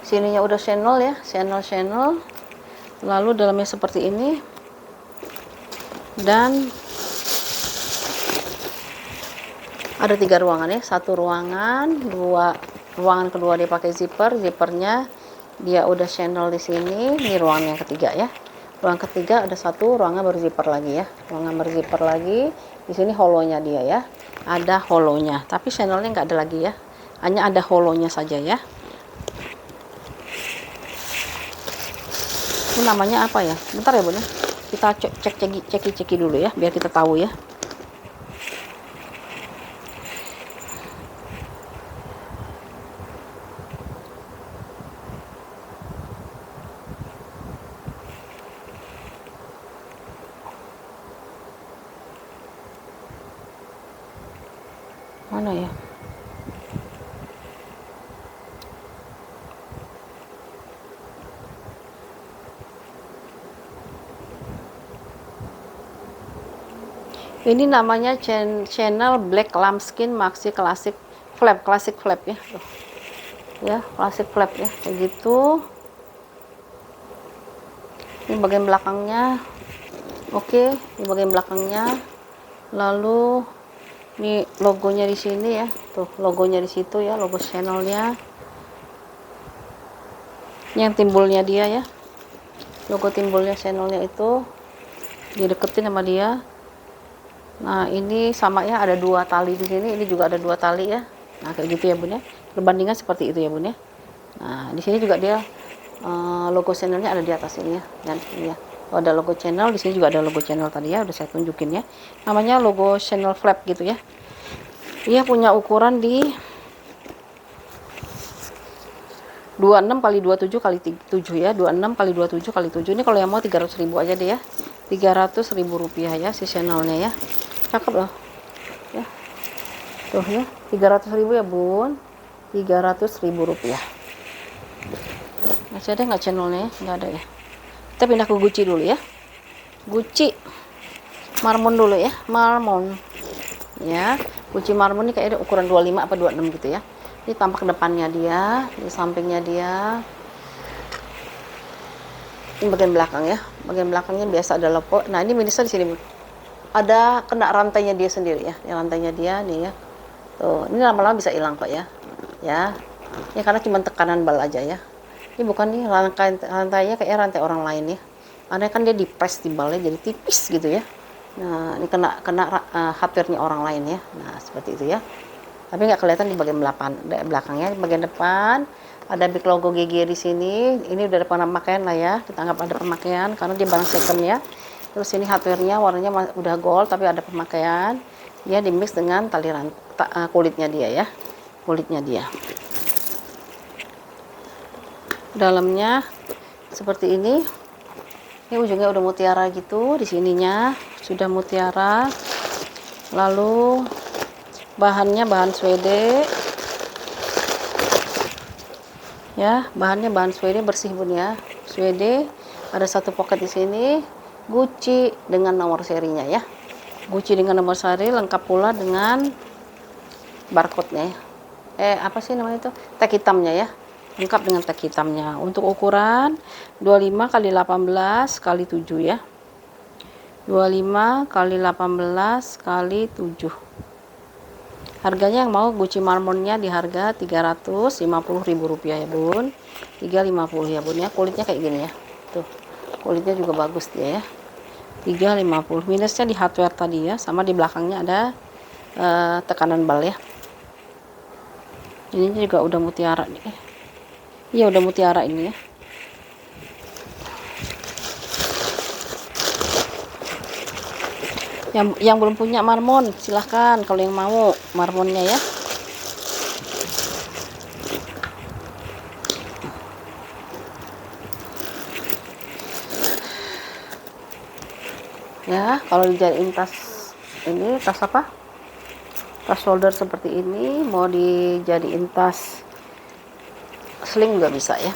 sininya udah channel ya, channel. Lalu dalamnya seperti ini, dan ada 3 ruangan ya, satu ruangan, ruangan kedua dia pakai zippernya dia udah channel di sini. Ini ruangan yang ketiga ya. Ruangan ketiga ada satu ruangan berzipper lagi ya, ruangan berzipper lagi. Di sini holonya dia ya, ada holonya, tapi channelnya nggak ada lagi ya, hanya ada holonya saja ya. Ini namanya apa ya? Bentar ya Bun ya, kita ceki dulu ya, biar kita tahu ya. Mana ya? Ini namanya channel Black Lambskin Maxi Classic Flap, Classic Flap ya. Tuh. Ya, Classic Flap ya, kayak gitu. Ini bagian belakangnya. Oke, ini bagian belakangnya. Lalu ini logonya di sini ya. Tuh, logonya di situ ya, logo channelnya. Yang timbulnya dia ya. Logo timbulnya channelnya itu dideketin sama dia. Nah, ini sama ya, ada 2 tali di sini, ini juga ada 2 tali ya. Nah, kayak gitu ya Bun ya. Perbandingan seperti itu ya Bun ya. Nah, di sini juga dia logo channelnya ada di atas ini ya. Dan ini ya. Oh, ada logo channel, di sini juga ada logo channel tadi ya, udah saya tunjukin ya. Namanya logo channel flap gitu ya. Dia punya ukuran di 26 kali 27 kali 7 ya, 26 kali 27 kali 7. Ini kalau yang mau 300.000 aja deh ya. Rp300.000 ya si channelnya ya. Cakep loh. Ya. Tuh ya, 300.000 ya, Bun. Rp300.000. Masih ada nggak channelnya? Nggak ada ya. Kita pindah ke Gucci dulu ya. Gucci Marmon dulu ya, Marmon. Ya, Gucci Marmon ini kayaknya ukuran 25 apa 26 gitu ya. Ini tampak depannya dia, di sampingnya dia. Ini bagian belakang ya. Bagian belakangnya biasa ada lopo. Nah, ini minusnya di sini, Bu. Ada kena rantainya dia sendiri ya. Ini rantainya dia nih ya. Tuh, ini lama-lama bisa hilang kok ya. Ya. Ini karena cuma tekanan bal aja ya. Ini bukan nih rantainya kayak rantai orang lain ya. Karena kan dia dipres di balnya jadi tipis gitu ya. Nah, ini kena hardware-nya orang lain ya. Nah, seperti itu ya. Tapi nggak kelihatan di bagian belakangnya. Di bagian depan ada big logo GG di sini. Ini udah ada pemakaian lah ya, kita anggap ada pemakaian karena dia barang second ya. Terus ini hardware-nya warnanya udah gold tapi ada pemakaian. Dia dimix dengan tali kulitnya dia ya, kulitnya dia. Dalamnya seperti ini. Ini ujungnya udah mutiara gitu, di sininya sudah mutiara. Lalu bahannya bahan Swede. Ya, bahannya bahan Swede bersih Bun ya. Swede, ada satu pocket di sini. Gucci dengan nomor serinya ya. Gucci dengan nomor seri lengkap pula dengan barcode-nya ya. Apa sih namanya itu? Tag hitamnya ya. Lengkap dengan tag hitamnya. Untuk ukuran 25 kali 18 kali 7 ya. 25 kali 18 kali 7. Harganya yang mau Gucci marmonnya di harga Rp350.000 ya bun, 350 ya bun ya. Kulitnya kayak gini ya, tuh kulitnya juga bagus dia ya. 350 minusnya di hardware tadi ya, sama di belakangnya ada tekanan bal ya. Ini juga udah mutiara nih, iya udah mutiara ini ya. Yang belum punya marmon silahkan kalau yang mau marmonnya ya. Ya kalau dijadiin tas, ini tas apa, tas shoulder seperti ini, mau dijadiin tas sling juga bisa ya.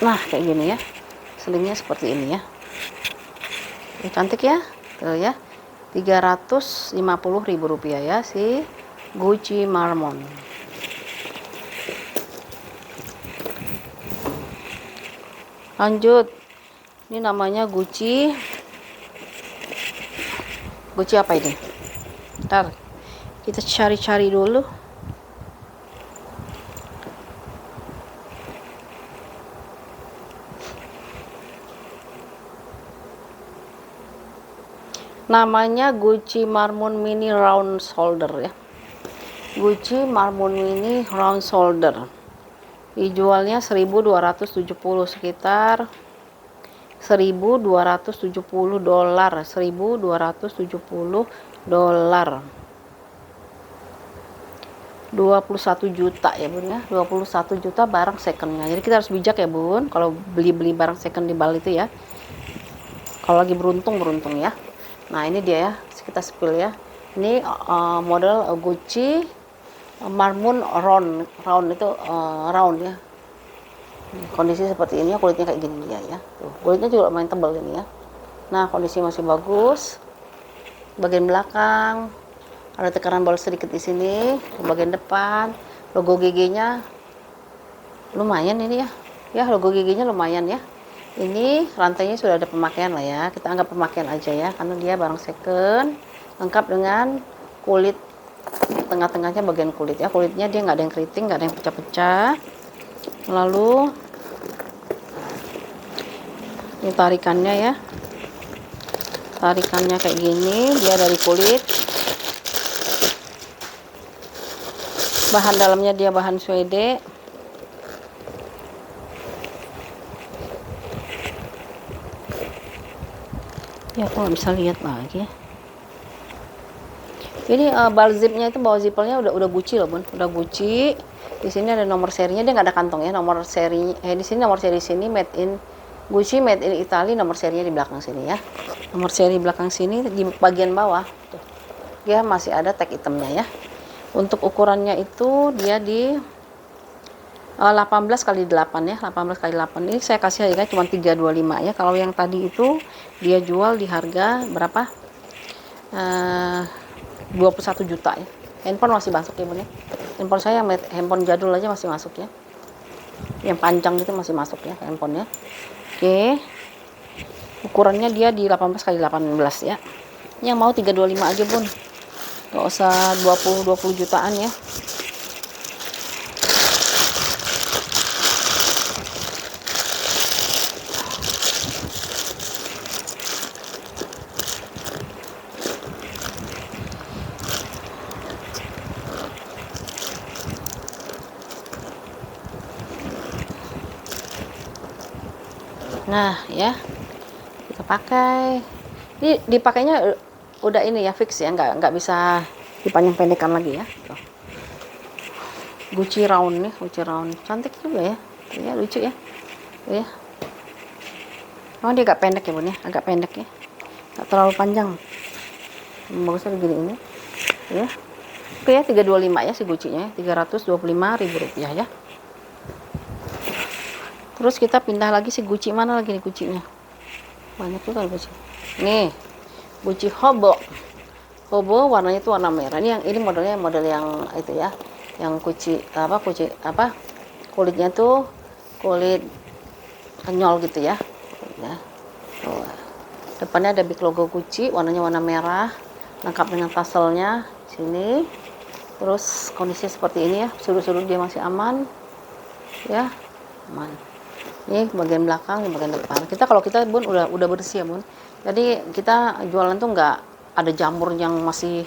Nah kayak gini ya, slingnya seperti ini ya. Cantik ya, tuh ya. Rp350.000 ya si Gucci marmon. Lanjut, ini namanya Gucci apa ini? Ntar kita cari-cari dulu. Namanya Gucci Marmon Mini Round Shoulder ya. Gucci Marmon Mini Round Shoulder. Dijualnya 1.270, sekitar 1.270 dolar, 1.270 dolar. 21 juta ya bun ya, 21 juta barang secondnya. Jadi kita harus bijak ya bun kalau beli barang second di Bali itu ya, kalau lagi beruntung ya. Nah ini dia ya, kita spill ya. Ini model Gucci marmon round itu round ya. Kondisi seperti ini ya, kulitnya kayak gini dia ya. Tuh, kulitnya juga lumayan tebal ini ya. Nah kondisi masih bagus. Bagian belakang ada tekanan bal sedikit di sini. Bagian depan logo GG-nya lumayan ini ya. Ya logo GG-nya lumayan ya. Ini rantainya sudah ada pemakaian lah ya, kita anggap pemakaian aja ya, karena dia barang second, lengkap dengan kulit tengah-tengahnya, bagian kulit ya. Kulitnya dia nggak ada yang keriting, nggak ada yang pecah-pecah. Lalu ini tarikannya ya, tarikannya kayak gini, dia dari kulit. Bahan dalamnya dia bahan suede. Ya aku nggak bisa lihat lagi. Ini bal zipnya itu, bawah zippernya udah Gucci loh bun, udah Gucci. Di sini ada nomor serinya, dia nggak ada kantong ya, nomor seri. Di sini nomor seri sini made in Gucci, made in Italy, nomor serinya di belakang sini ya. Nomor seri belakang sini di bagian bawah. Tuh. Dia masih ada tag hitamnya ya. Untuk ukurannya itu dia di 18x8 ya, 18x8. Ini saya kasih harga cuma 325 ya. Kalau yang tadi itu dia jual di harga berapa? 21 juta ya. Handphone masih masuk ya bun ya. Handphone saya handphone jadul aja masih masuk ya. Yang panjang itu masih masuk ya handphonenya. Oke. Ukurannya dia di 18x18 ya. Yang mau 325 aja bun. Gak usah 20 jutaan ya. Nah ya, kita pakai. Ini dipakainya udah ini ya, fix ya, nggak bisa dipanjang pendekkan lagi ya. Tuh. Gucci round nih, Gucci round, cantik juga ya, ya lucu ya. Tuh ya. Oh dia agak pendek ya bun ya, agak pendek ya, nggak terlalu panjang. Bagusnya begini ini, ya. Oke ya, 325 ya si Gucci-nya, Rp325.000 ya. Terus kita pindah lagi si Gucci, mana lagi nih Gucci-nya? Banyak juga Gucci. Nih, Gucci Hobo. Hobo warnanya itu warna merah. Ini modelnya model yang itu ya. Yang kulitnya tuh kulit kenyal gitu ya. Ya. Tuh. Depannya ada big logo Gucci, warnanya warna merah, lengkap dengan taselnya. sini. Terus kondisinya seperti ini ya, sudut-sudut dia masih aman ya, aman. Ini bagian belakang, ini bagian depan. Kalau kita bun udah bersih ya bun. Jadi kita jualan tuh nggak ada jamur yang masih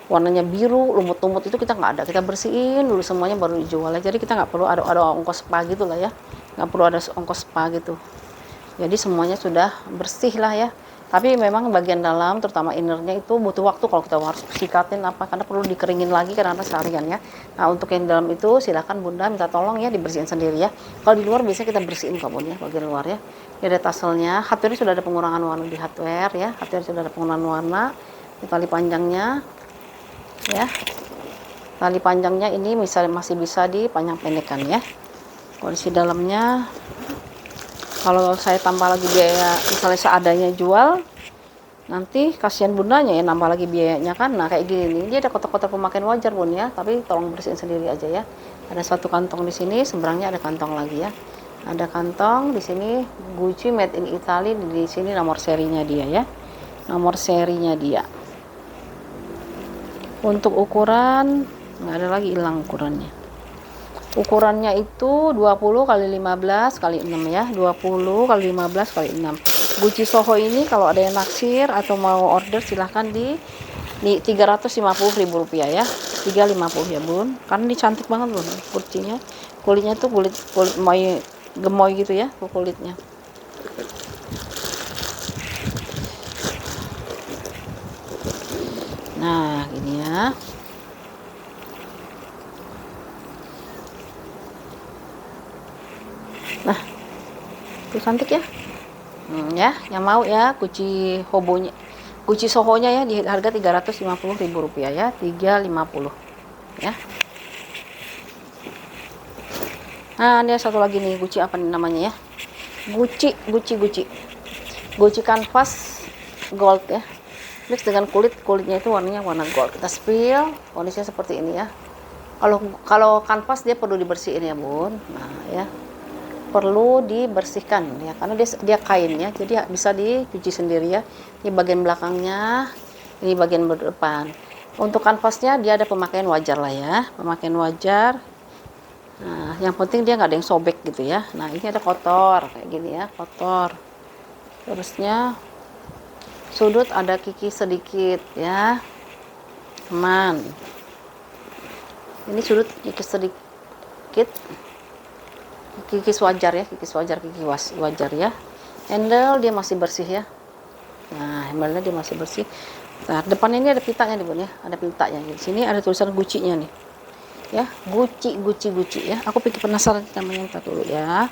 warnanya biru, lumut-lumut, itu kita nggak ada. Kita bersihin dulu semuanya baru dijual. Jadi kita nggak perlu ada ongkos spa gitu lah ya, nggak perlu ada ongkos spa gitu. Jadi semuanya sudah bersih lah ya. Tapi memang bagian dalam, terutama innernya itu butuh waktu kalau kita harus sikatin apa, karena perlu dikeringin lagi karena seharian ya. Nah untuk yang dalam itu silakan bunda minta tolong ya dibersihin sendiri ya. Kalau di luar biasanya kita bersihin kok bun ya, bagian luar ya. Ini ada taselnya, hardware sudah ada pengurangan warna di hardware ya, hardware sudah ada pengurangan warna. Ini tali panjangnya ya, tali panjangnya ini misalnya masih bisa dipanjang pendekkan ya. Kondisi dalamnya, kalau saya tambah lagi biaya misalnya seadanya jual, nanti kasihan bundanya ya nambah lagi biayanya kan. Nah kayak gini nih, dia ada kotak-kotak pemakaian wajar bun ya, tapi tolong bersihin sendiri aja ya. Ada satu kantong di sini, seberangnya ada kantong lagi ya. Ada kantong di sini Gucci made in Italy, di sini nomor serinya dia ya, nomor serinya dia. Untuk ukuran nggak ada lagi, hilang ukurannya. Ukurannya itu 20 kali 15 kali 6 ya, 20 kali 15 kali 6. Gucci Soho ini kalau ada yang naksir atau mau order silahkan di 350.000 rupiah ya, 350 ya bun, karena ini cantik banget bun Gucci-nya. Kulitnya tuh kulit gemoy gitu ya kulitnya. Nah gini ya. Nah itu cantik ya. Ya yang mau ya Gucci Hobonya, Gucci Soho-nya ya di harga 350.000 rupiah ya, 350 ya. Nah ini satu lagi nih, Gucci apa nih namanya ya, Gucci canvas gold ya, mix dengan kulitnya itu warnanya warna gold. Kita spill, kondisinya seperti ini ya. Kalau kanvas dia perlu dibersihin ya bun. Nah ya, perlu dibersihkan ya, karena dia kain ya, jadi bisa dicuci sendiri ya. Ini bagian belakangnya, ini bagian depan. Untuk kanvasnya dia ada pemakaian wajar lah ya, pemakaian wajar. Nah yang penting dia nggak ada yang sobek gitu ya. Nah ini ada kotor kayak gini ya, kotor. Terusnya sudut ada kikis sedikit ya teman. Ini sudut kikis sedikit, kikis wajar ya, kikis wajar ya. Handle dia masih bersih ya. Nah handle dia masih bersih. Nah depannya ini ada pitanya nih bun ya, ada pitanya. Di sini ada tulisan Gucci-nya nih ya, Gucci ya. Aku pikir penasaran namanya, kita dulu ya.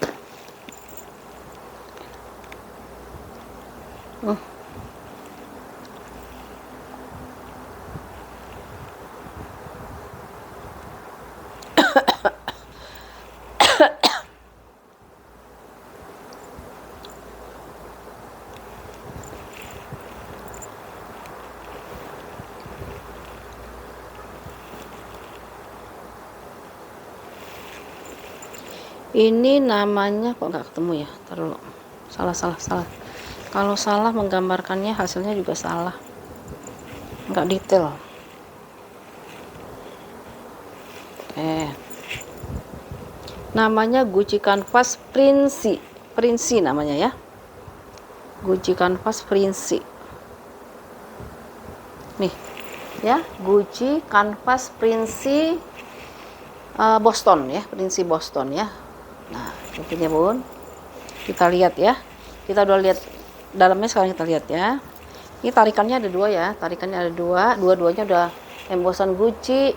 Ini namanya kok nggak ketemu ya, taruh salah. Kalau salah menggambarkannya hasilnya juga salah, nggak detail. Namanya Gucci Canvas Prinsi namanya ya, Gucci Canvas Prinsi nih ya, Gucci Canvas Prinsi Boston ya, Prinsi Boston ya. Nah intinya bun, kita lihat ya, kita udah lihat dalamnya, sekarang kita lihat ya. Ini tarikannya ada dua ya, dua-duanya udah embosan Gucci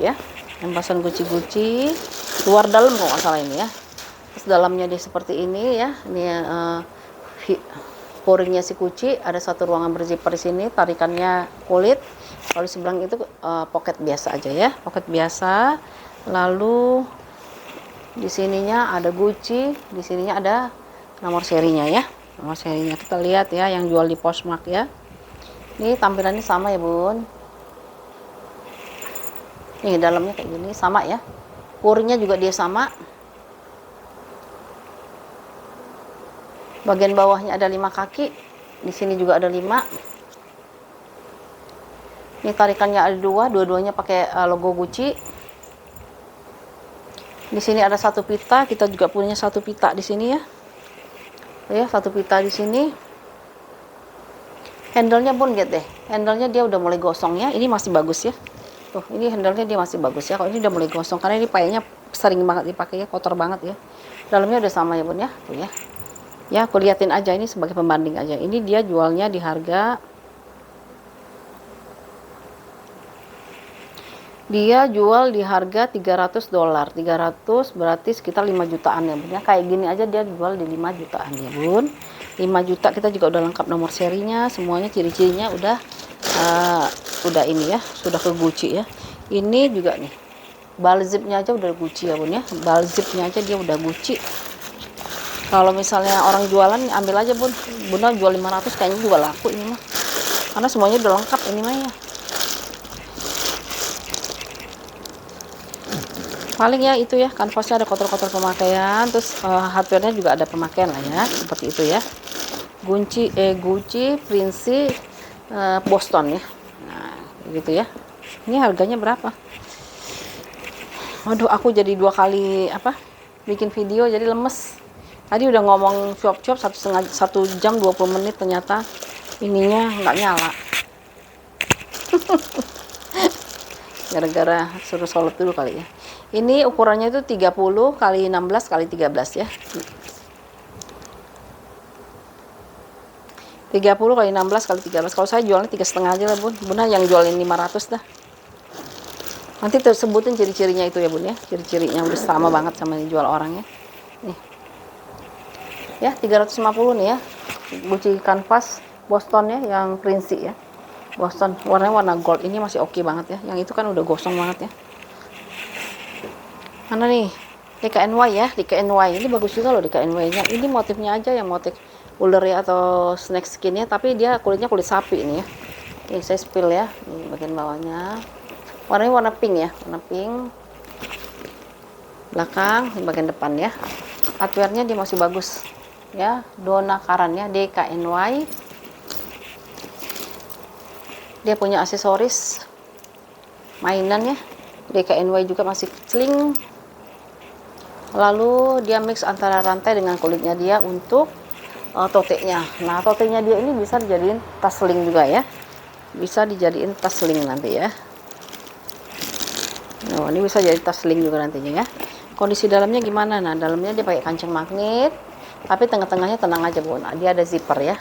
ya, embosan Gucci luar dalam kok nggak salah ini ya. Terus dalamnya dia seperti ini ya, ini pouringnya si Gucci, ada satu ruangan berzipper di sini, tarikannya kulit. Kalau di seberang itu pocket biasa aja ya, pocket biasa. Lalu di sininya ada Gucci, di sininya ada nomor serinya ya, nomor serinya kita lihat ya, yang jual di Postmark ya. Ini tampilannya sama ya bun, nih dalamnya kayak gini sama ya, pouringnya juga dia sama. Bagian bawahnya ada 5 kaki, di sini juga ada 5. Ini tarikannya ada dua-duanya pakai logo Gucci. Di sini ada satu pita, kita juga punya satu pita di sini ya. Ya, satu pita di sini. Handle-nya pun lihat deh. Handle-nya dia udah mulai gosong ya. Ini masih bagus ya. Tuh, ini handle-nya dia masih bagus ya. Kalau ini udah mulai gosong karena ini payanya sering banget dipakai ya, kotor banget ya. Dalamnya udah sama ya, Bun ya. Tuh ya. Ya, aku liatin aja ini sebagai pembanding aja. Ini dia jualnya di harga Dia jual di harga $300. 300 berarti sekitar 5 jutaan ya, Bun ya. Kayak gini aja dia jual di 5 jutaan ya, Bun. 5 juta kita juga udah lengkap nomor serinya, semuanya ciri-cirinya udah ini ya, sudah ke Gucci ya. Ini juga nih. Bal zipnya aja udah Gucci ya, Bun ya. Bal zipnya aja dia udah Gucci. Kalau misalnya orang jualan ambil aja, Bun. Bunda jual 500 kayaknya juga laku ini mah. Karena semuanya udah lengkap ini mah ya. Paling ya itu ya, kanvasnya ada kotor-kotor pemakaian, terus hardware-nya juga ada pemakaian lah ya, seperti itu ya. Gucci, Prince, Boston ya. Nah, gitu ya. Ini harganya berapa? Waduh, aku jadi 2 kali bikin video jadi lemes. Tadi udah ngomong cuap-cuap 1 jam 20 menit, ternyata ininya nggak nyala. Gara-gara suruh sholat dulu kali ya. Ini ukurannya itu 30 kali 16 kali 13 ya. 30 kali 16 kali 13. Kalau saya jualnya 3,5 aja lah, Bun. Bunda yang jualin 500 dah. Nanti tersebutin ciri-cirinya itu ya, Bun ya. Ciri-cirinya udah sama banget sama yang jual orang ya. Nih. Ya, 350 nih ya. Gucci kanvas Boston ya, yang Prince ya. Boston warnanya warna gold. Ini masih oke banget ya. Yang itu kan udah gosong banget ya. Mana nih? DKNY ya, DKNY. Ini bagus juga loh DKNY-nya. Ini motifnya aja yang motif ular ya atau snake skin-nya, tapi dia kulitnya kulit sapi ini ya. Ini saya spill ya. Ini bagian bawahnya. Warnanya warna pink ya, warna pink. Belakang, di bagian depan ya. Hardware-nya dia masih bagus. Ya, Donna Karan ya, DKNY. Dia punya aksesoris mainan ya. DKNY juga masih sling. Lalu dia mix antara rantai dengan kulitnya dia untuk totenya. Nah, totenya dia ini bisa dijadiin tas sling juga ya. Bisa dijadiin tas sling nanti ya. Nah, ini bisa jadi tas sling juga nantinya ya. Kondisi dalamnya gimana? Nah, dalamnya dia pakai kancing magnet, tapi tengah-tengahnya tenang aja, Bun. Dia ada zipper ya.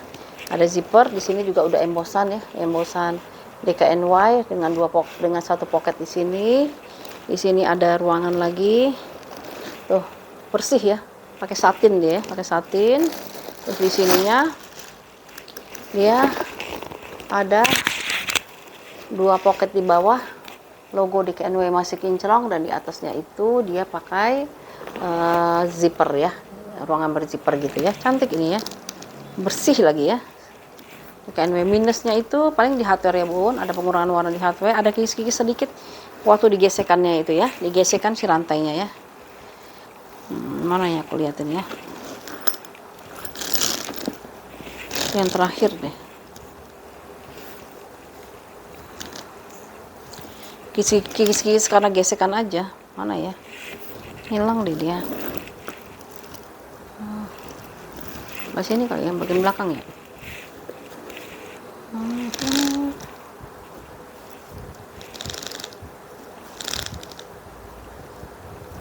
Ada zipper, di sini juga udah embosan ya, embosan DKNY dengan satu pocket di sini. Di sini ada ruangan lagi. Tuh, bersih ya. Pakai satin dia, pakai satin. Terus di sininya dia ada 2 pocket di bawah. Logo DKNY masih kinclong, dan di atasnya itu dia pakai zipper ya. Ruangan berzipper gitu ya. Cantik ini ya. Bersih lagi ya. DKNY minusnya itu paling di hardware ya, Bun. Ada pengurangan warna di hardware, ada kikis-kikis sedikit waktu digesekannya itu ya. Digesekan si rantainya ya. Mana ya, aku liatin ya. Yang terakhir deh. Kikis-kikis karena gesekan aja. Mana ya? Hilang deh dia. Pas ini kali yang bagian belakang ya.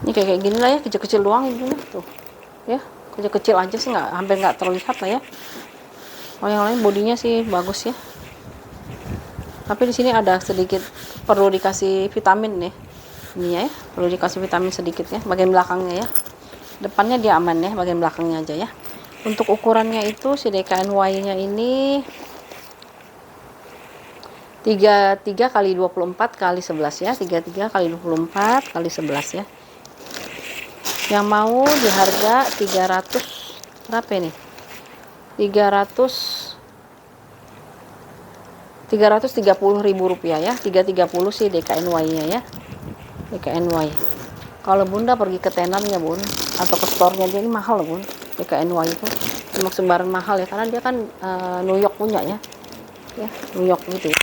Ini kayak gini lah ya, kecil-kecil doang ini tuh ya, kecil-kecil aja sih, hampir nggak terlihat lah ya. Oh, yang lain bodinya sih bagus ya, tapi di sini ada sedikit perlu dikasih vitamin nih, ini ya, perlu dikasih vitamin sedikit ya, bagian belakangnya ya. Depannya dia aman ya, bagian belakangnya aja ya. Untuk ukurannya itu si DKNY nya ini 33 kali 24 kali 11 ya, 33 kali 24 kali 11 ya. Yang mau di harga 300 berapa ini? 330.000 rupiah ya. 330 sih DKNY-nya ya. DKNY. Kalau Bunda pergi ke tenannya, Bun, atau ke store-nya dia, ini mahal loh, Bun. DKNY itu cuma sembarang mahal ya, karena dia kan New York punya ya. Ya, New York gitu ya.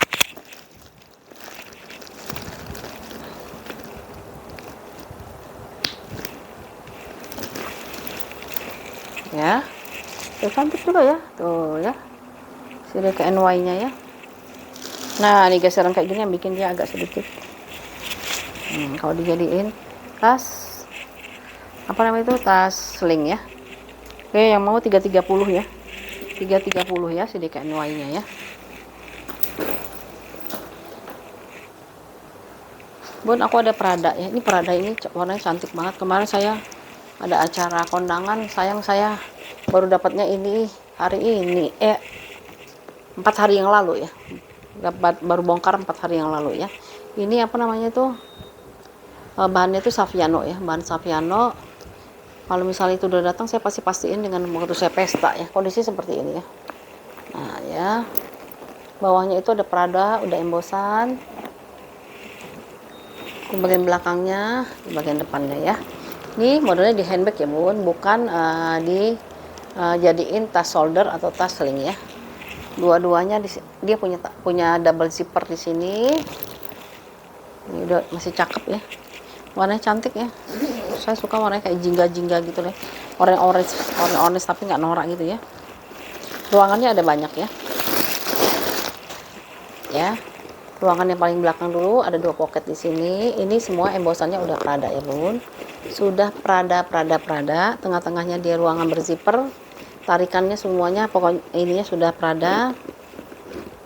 ya. Tuh, cantik juga ya, tuh ya, silik NY nya ya. Nah ini geseran kayak gini yang bikin dia agak sedikit kalau dijadiin tas apa namanya itu, tas sling ya. Oke, yang mau 330 ya, 330 ya silik NY nya ya. Bun, aku ada Prada ya. Ini Prada ini warnanya cantik banget. Kemarin saya ada acara kondangan, sayang saya baru dapatnya ini hari ini. 4 hari yang lalu ya. Baru bongkar 4 hari yang lalu ya. Ini apa namanya tuh? Bahannya itu Saviano ya, bahan Saviano. Kalau misalnya itu udah datang, saya pasti pastiin dengan waktu saya pesta ya. Kondisi seperti ini ya. Nah ya. Bawahnya itu ada Prada, udah embosan. Di bagian belakangnya, di bagian depannya ya. Ini modelnya di handbag ya bun, bukan jadiin tas shoulder atau tas sling ya. Dua-duanya dia punya double zipper di sini. Ini udah masih cakep ya, warnanya cantik ya. Saya suka warnanya kayak jingga-jingga gitu deh, orange tapi nggak norak gitu ya. Ruangannya ada banyak ya. Ya. Ruangan yang paling belakang dulu ada 2 pocket di sini. Ini semua embosannya udah Prada ya bun. Sudah Prada. Tengah-tengahnya dia ruangan berzipper. Tarikannya semuanya pokoknya ininya sudah Prada.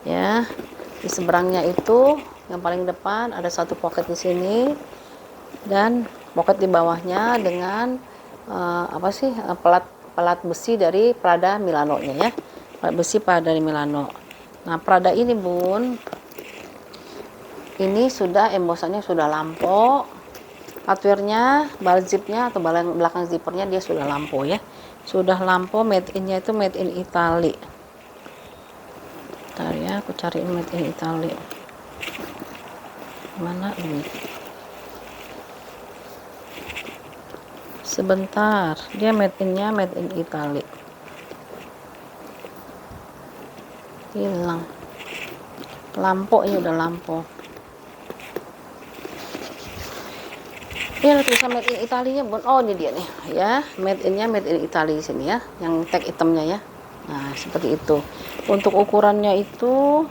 Ya. Di seberangnya itu yang paling depan ada 1 pocket di sini dan pocket di bawahnya dengan pelat besi dari Prada Milano-nya ya. Pelat besi Prada dari Milano. Nah, Prada ini bun, ini sudah embosannya sudah lampo, hardware-nya, bal zipnya atau belakang zippernya dia sudah lampo ya, sudah lampo. Made in-nya itu made in Italy. Bentar ya, aku cariin made in Italy. Mana ini? Sebentar, dia made in-nya made in Italy. Hilang. Lampo ini udah lampo. Ini ada tulisan made in Italy-nya bun. Oh ini dia nih ya, made in-nya made in Italy di sini ya, yang tag hitamnya ya. Nah seperti itu. Untuk ukurannya itu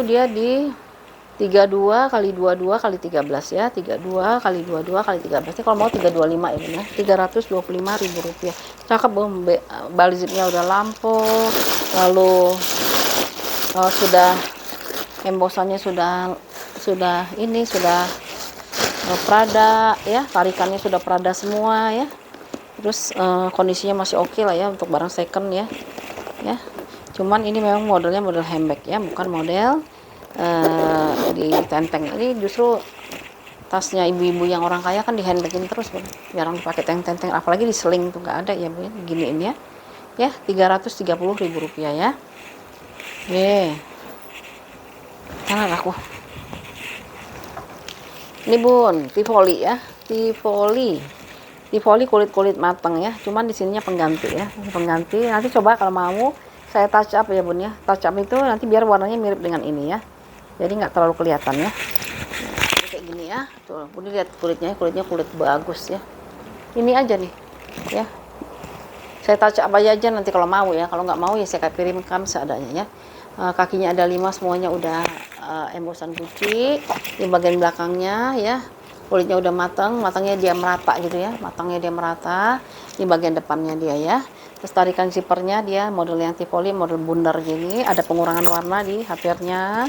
dia di 32 kali 22 kali 13 ya, 32 kali 22 kali 13. Ini kalau mau 325 ini ya, Rp325.000. Cakep bun, bal zipnya udah lampo, lalu sudah embosannya sudah Prada ya, tarikannya sudah Prada semua ya. Terus kondisinya masih oke lah ya untuk barang second ya. Cuman ini memang modelnya model handbag ya, bukan model di tenteng. Ini justru tasnya ibu-ibu yang orang kaya kan di handbagin terus bun, jarang dipakai tenteng, apalagi di sling tuh nggak ada ya bun, giniin ya. Rp330.000 ya. Mana aku ini bun, Tivoli ya, Tivoli kulit matang ya, cuman di sininya pengganti ya, pengganti. Nanti coba kalau mau saya touch up ya bun ya, touch up itu nanti biar warnanya mirip dengan ini ya, jadi nggak terlalu kelihatan ya. Nah, kayak gini ya, tuh bun, lihat kulitnya kulit bagus ya. Ini aja nih ya, saya touch up aja nanti kalau mau ya, kalau nggak mau ya saya kirimkan seadanya ya. Kakinya ada 5, semuanya udah embosan Gucci. Di bagian belakangnya ya, kulitnya udah matangnya dia merata gitu ya, di bagian depannya dia ya. Terus tarikan zippernya dia model yang Tivoli, model bundar gini, ada pengurangan warna di hardware-nya.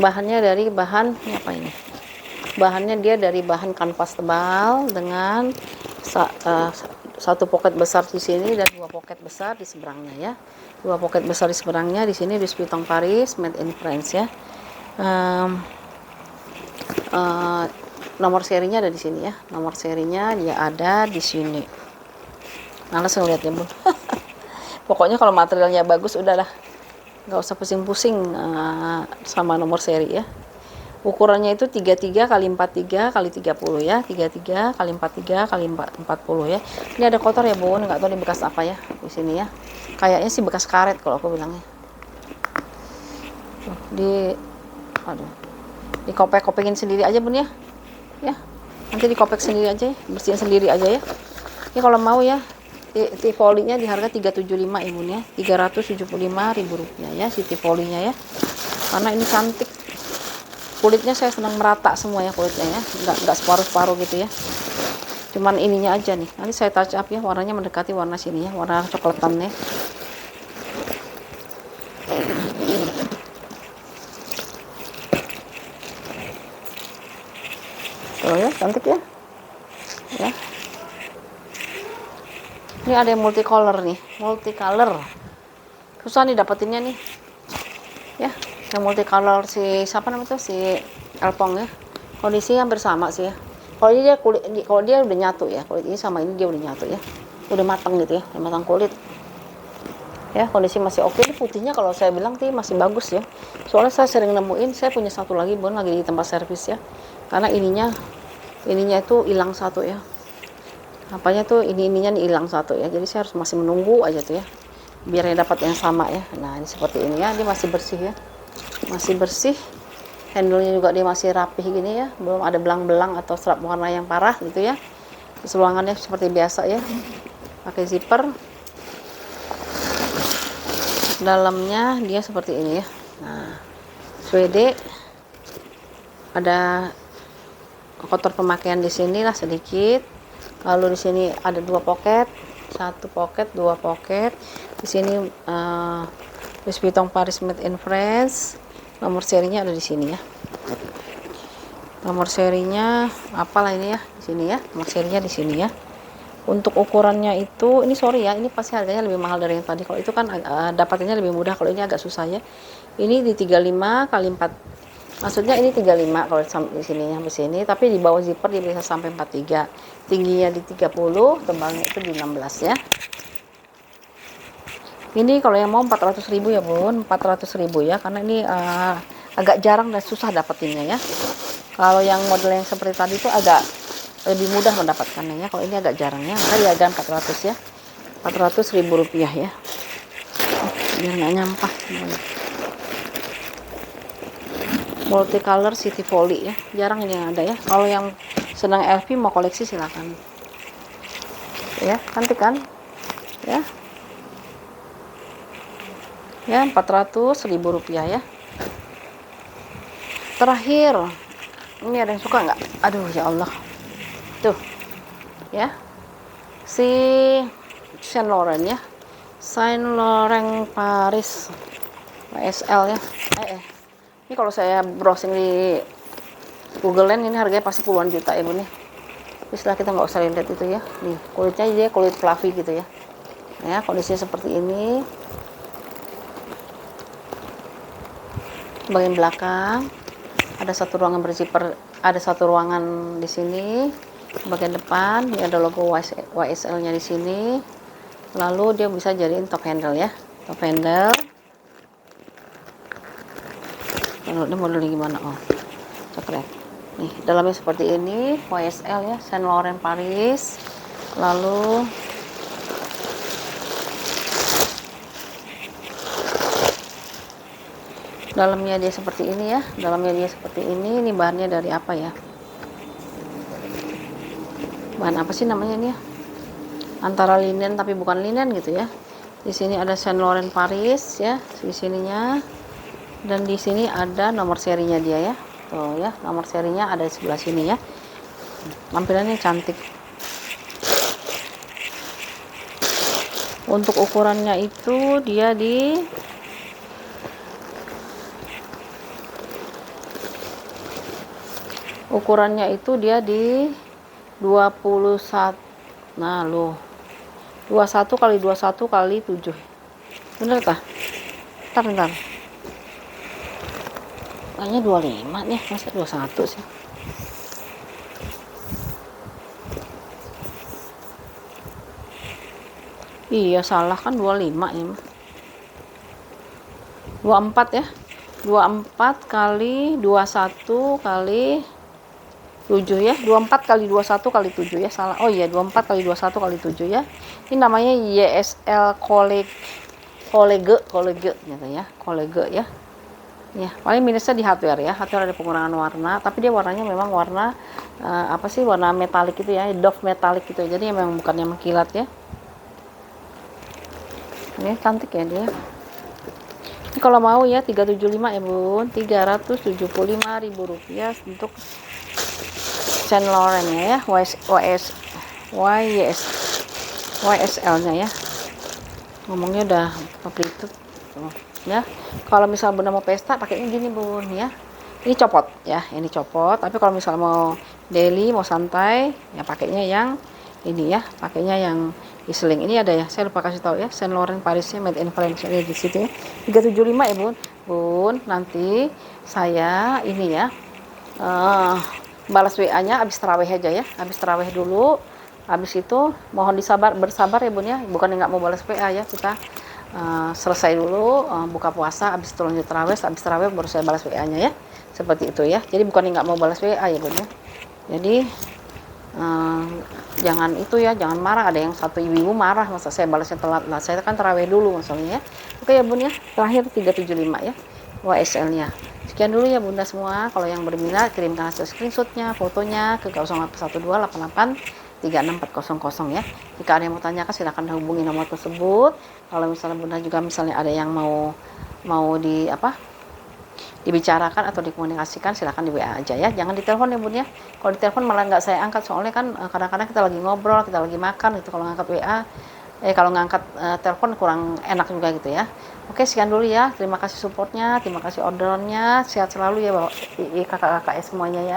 Bahannya dari bahannya dia dari bahan kanvas tebal dengan 1 pocket besar di sini dan 2 pocket besar di seberangnya ya. 2 pocket besar di seberangnya. Di sini Louis Vuitton Paris, made in France ya. Nomor serinya ada di sini ya. Nomor serinya dia ada di sini. Males ngeliatnya bun. Pokoknya kalau materialnya bagus udahlah, nggak usah pusing-pusing sama nomor seri ya. Ukurannya itu 33 kali 43 kali 30 ya, 33 kali 43 kali 40 ya. Ini ada kotor ya bun, nggak tahu ini bekas apa ya di sini ya. Kayaknya sih bekas karet kalau aku bilangnya. Tuh, aduh, dikopek-kopekin sendiri aja bun ya. Ya, nanti dikopek sendiri aja ya, bersihin sendiri aja ya. Ini kalau mau ya, tivolinya di harga 375 ya bun ya, 375.000 rupiah ya si tivolinya ya. Karena ini cantik, kulitnya saya senang merata semua ya kulitnya ya, nggak separuh-separuh gitu ya. Cuman ininya aja nih, nanti saya touch up ya, warnanya mendekati warna sini ya, warna coklatan ya. Tuh ya, cantik ya. Ya. Ini ada yang multicolor nih, multicolor. Susah nih dapetinnya nih. Ya, yang multicolor si siapa namanya tuh, si Elpong ya. Kondisinya hampir sama sih ya. Kalau ini dia kalau dia udah nyatu ya, kulit ini sama ini dia udah nyatu ya. Udah matang gitu ya, udah matang kulit. Ya, kondisi masih oke. Ini putihnya kalau saya bilang sih masih bagus ya. Soalnya saya sering nemuin, saya punya satu lagi bun lagi di tempat servis ya. Karena ininya itu hilang satu ya. Apanya tuh ininya nih hilang satu ya. Jadi saya harus masih menunggu aja tuh ya. Biar dapat yang sama ya. Nah, ini seperti ini ya. Dia masih bersih ya. Masih bersih. Handle-nya juga dia masih rapih gini ya. Belum ada belang-belang atau serap warna yang parah gitu ya. Seluangannya seperti biasa ya. Pakai zipper. Dalamnya dia seperti ini ya. Nah, suede. Ada kotor pemakaian di sini lah sedikit. Lalu di sini ada 2 pocket, 1 pocket, 2 pocket. Di sini Louis Vuitton Paris Made in France. Nomor serinya ada di sini ya. Nomor serinya apalah ini ya, di sini ya. Nomor serinya di sini ya. Untuk ukurannya itu, ini sorry ya, ini pasti harganya lebih mahal dari yang tadi. Kalau itu kan dapatnya lebih mudah, kalau ini agak susah ya. Ini di 35 kali 4. Maksudnya ini 35 kalau di sini sampai sini, tapi di bawah zipper dia bisa sampai 43. Tingginya di 30, tebalnya itu di 16 ya. Ini kalau yang mau 400.000 ya bun, 400.000 ya, karena ini agak jarang dan susah dapetinnya ya. Kalau yang model yang seperti tadi itu agak lebih mudah mendapatkannya ya. Kalau ini agak jarang ya, maka di harga 400 ya, 400.000 rupiah ya. Biar nggak nyampah. Multicolor City Volley ya, jarang ini yang ada ya. Kalau yang senang LV mau koleksi silakan ya, cantik kan ya. Ya, 400.000 rupiah ya. Terakhir, ini ada yang suka nggak? Aduh ya Allah, tuh ya, si Saint Laurent ya, Saint Laurent Paris YSL ya. Ini kalau saya browsing di Google Land ini harganya pasti puluhan juta ya bun ya. Tapi setelah kita nggak usah lihat itu ya. Nih kulitnya dia kulit fluffy gitu ya. Ya, kondisinya seperti ini. Bagian belakang ada satu ruangan berzipper, ada satu ruangan di sini. Bagian depan ini ada logo YSL-nya di sini. Lalu dia bisa jadiin top handle ya, top handle. Ini modelnya gimana? Oh, coklat. Nih, dalamnya seperti ini, YSL ya, Saint Laurent Paris. Lalu dalamnya dia seperti ini ya, dalamnya dia seperti ini. Ini bahannya dari apa ya? Bahan apa sih namanya ini ya? Antara linen tapi bukan linen gitu ya. Di sini ada Saint Laurent Paris ya, di sininya. Dan di sini ada nomor serinya dia ya. Tuh ya, nomor serinya ada di sebelah sini ya. Tampilannya cantik. Untuk ukurannya itu dia di ukurannya itu dia di 21. Nah, loh. 21 kali 21 kali 7. Bener tah? Bentar. Kayaknya 25 nih, masa 21 sih? Iya, salah kan 25 ya. 24 ya. 24 kali 21 kali 7 ya. 24 kali 21 kali 7 ya, salah. Oh iya, 24 kali 21 kali 7 ya. Ini namanya YSL College gitu ya, College ya. Ya, paling minusnya di hardware ya. Hardware ada pengurangan warna, tapi dia warnanya memang warna apa sih, warna metalik gitu ya, doff metalik gitu. Jadi memang bukan yang mengkilat ya. Ini cantik ya dia. Ini kalau mau ya 375 ya Bun, 375.000 rupiah untuk Saint Laurent ya, YSL nya ya. Ngomongnya udah pelitut ya. Kalau misal Bunda mau pesta pakainya gini Bun ya, ini copot ya, ini copot. Tapi kalau misal mau daily, mau santai ya pakainya yang ini ya, pakainya yang isling. Ini ada ya, saya lupa kasih tahu ya, Saint Laurent Parisnya made in France di situ ya, 375 ya Bun. Nanti saya ini ya balas WA nya habis taraweh aja ya, habis taraweh dulu. Habis itu mohon bersabar ya Bun ya, bukan nggak mau balas WA ya, kita selesai dulu buka puasa, habis itu lanjut taraweh, habis taraweh baru saya balas WA nya ya, seperti itu ya. Jadi bukan nggak mau balas WA ya Bun ya. Jadi jangan itu ya, jangan marah. Ada yang satu ibu-ibu marah masa saya balasnya telat lah, saya kan taraweh dulu maksudnya ya. Oke ya Bun ya, terakhir 375 ya YSL nya. Sekian dulu ya Bunda semua. Kalau yang berminat kirimkan hasil screenshotnya, fotonya ke 0812883640 ya. Jika ada yang mau tanyakan silahkan hubungi nomor tersebut. Kalau misalnya Bunda juga misalnya ada yang mau dibicarakan atau dikomunikasikan, silahkan di WA aja ya, jangan ditelepon ya Bun ya. Kalau ditelepon malah nggak saya angkat, soalnya kan kadang-kadang kita lagi ngobrol, kita lagi makan gitu. Kalau ngangkat WA kalau ngangkat telepon kurang enak juga gitu ya. Oke, sekian dulu ya, terima kasih supportnya, terima kasih orderannya, sehat selalu ya kakak-kakak semuanya ya.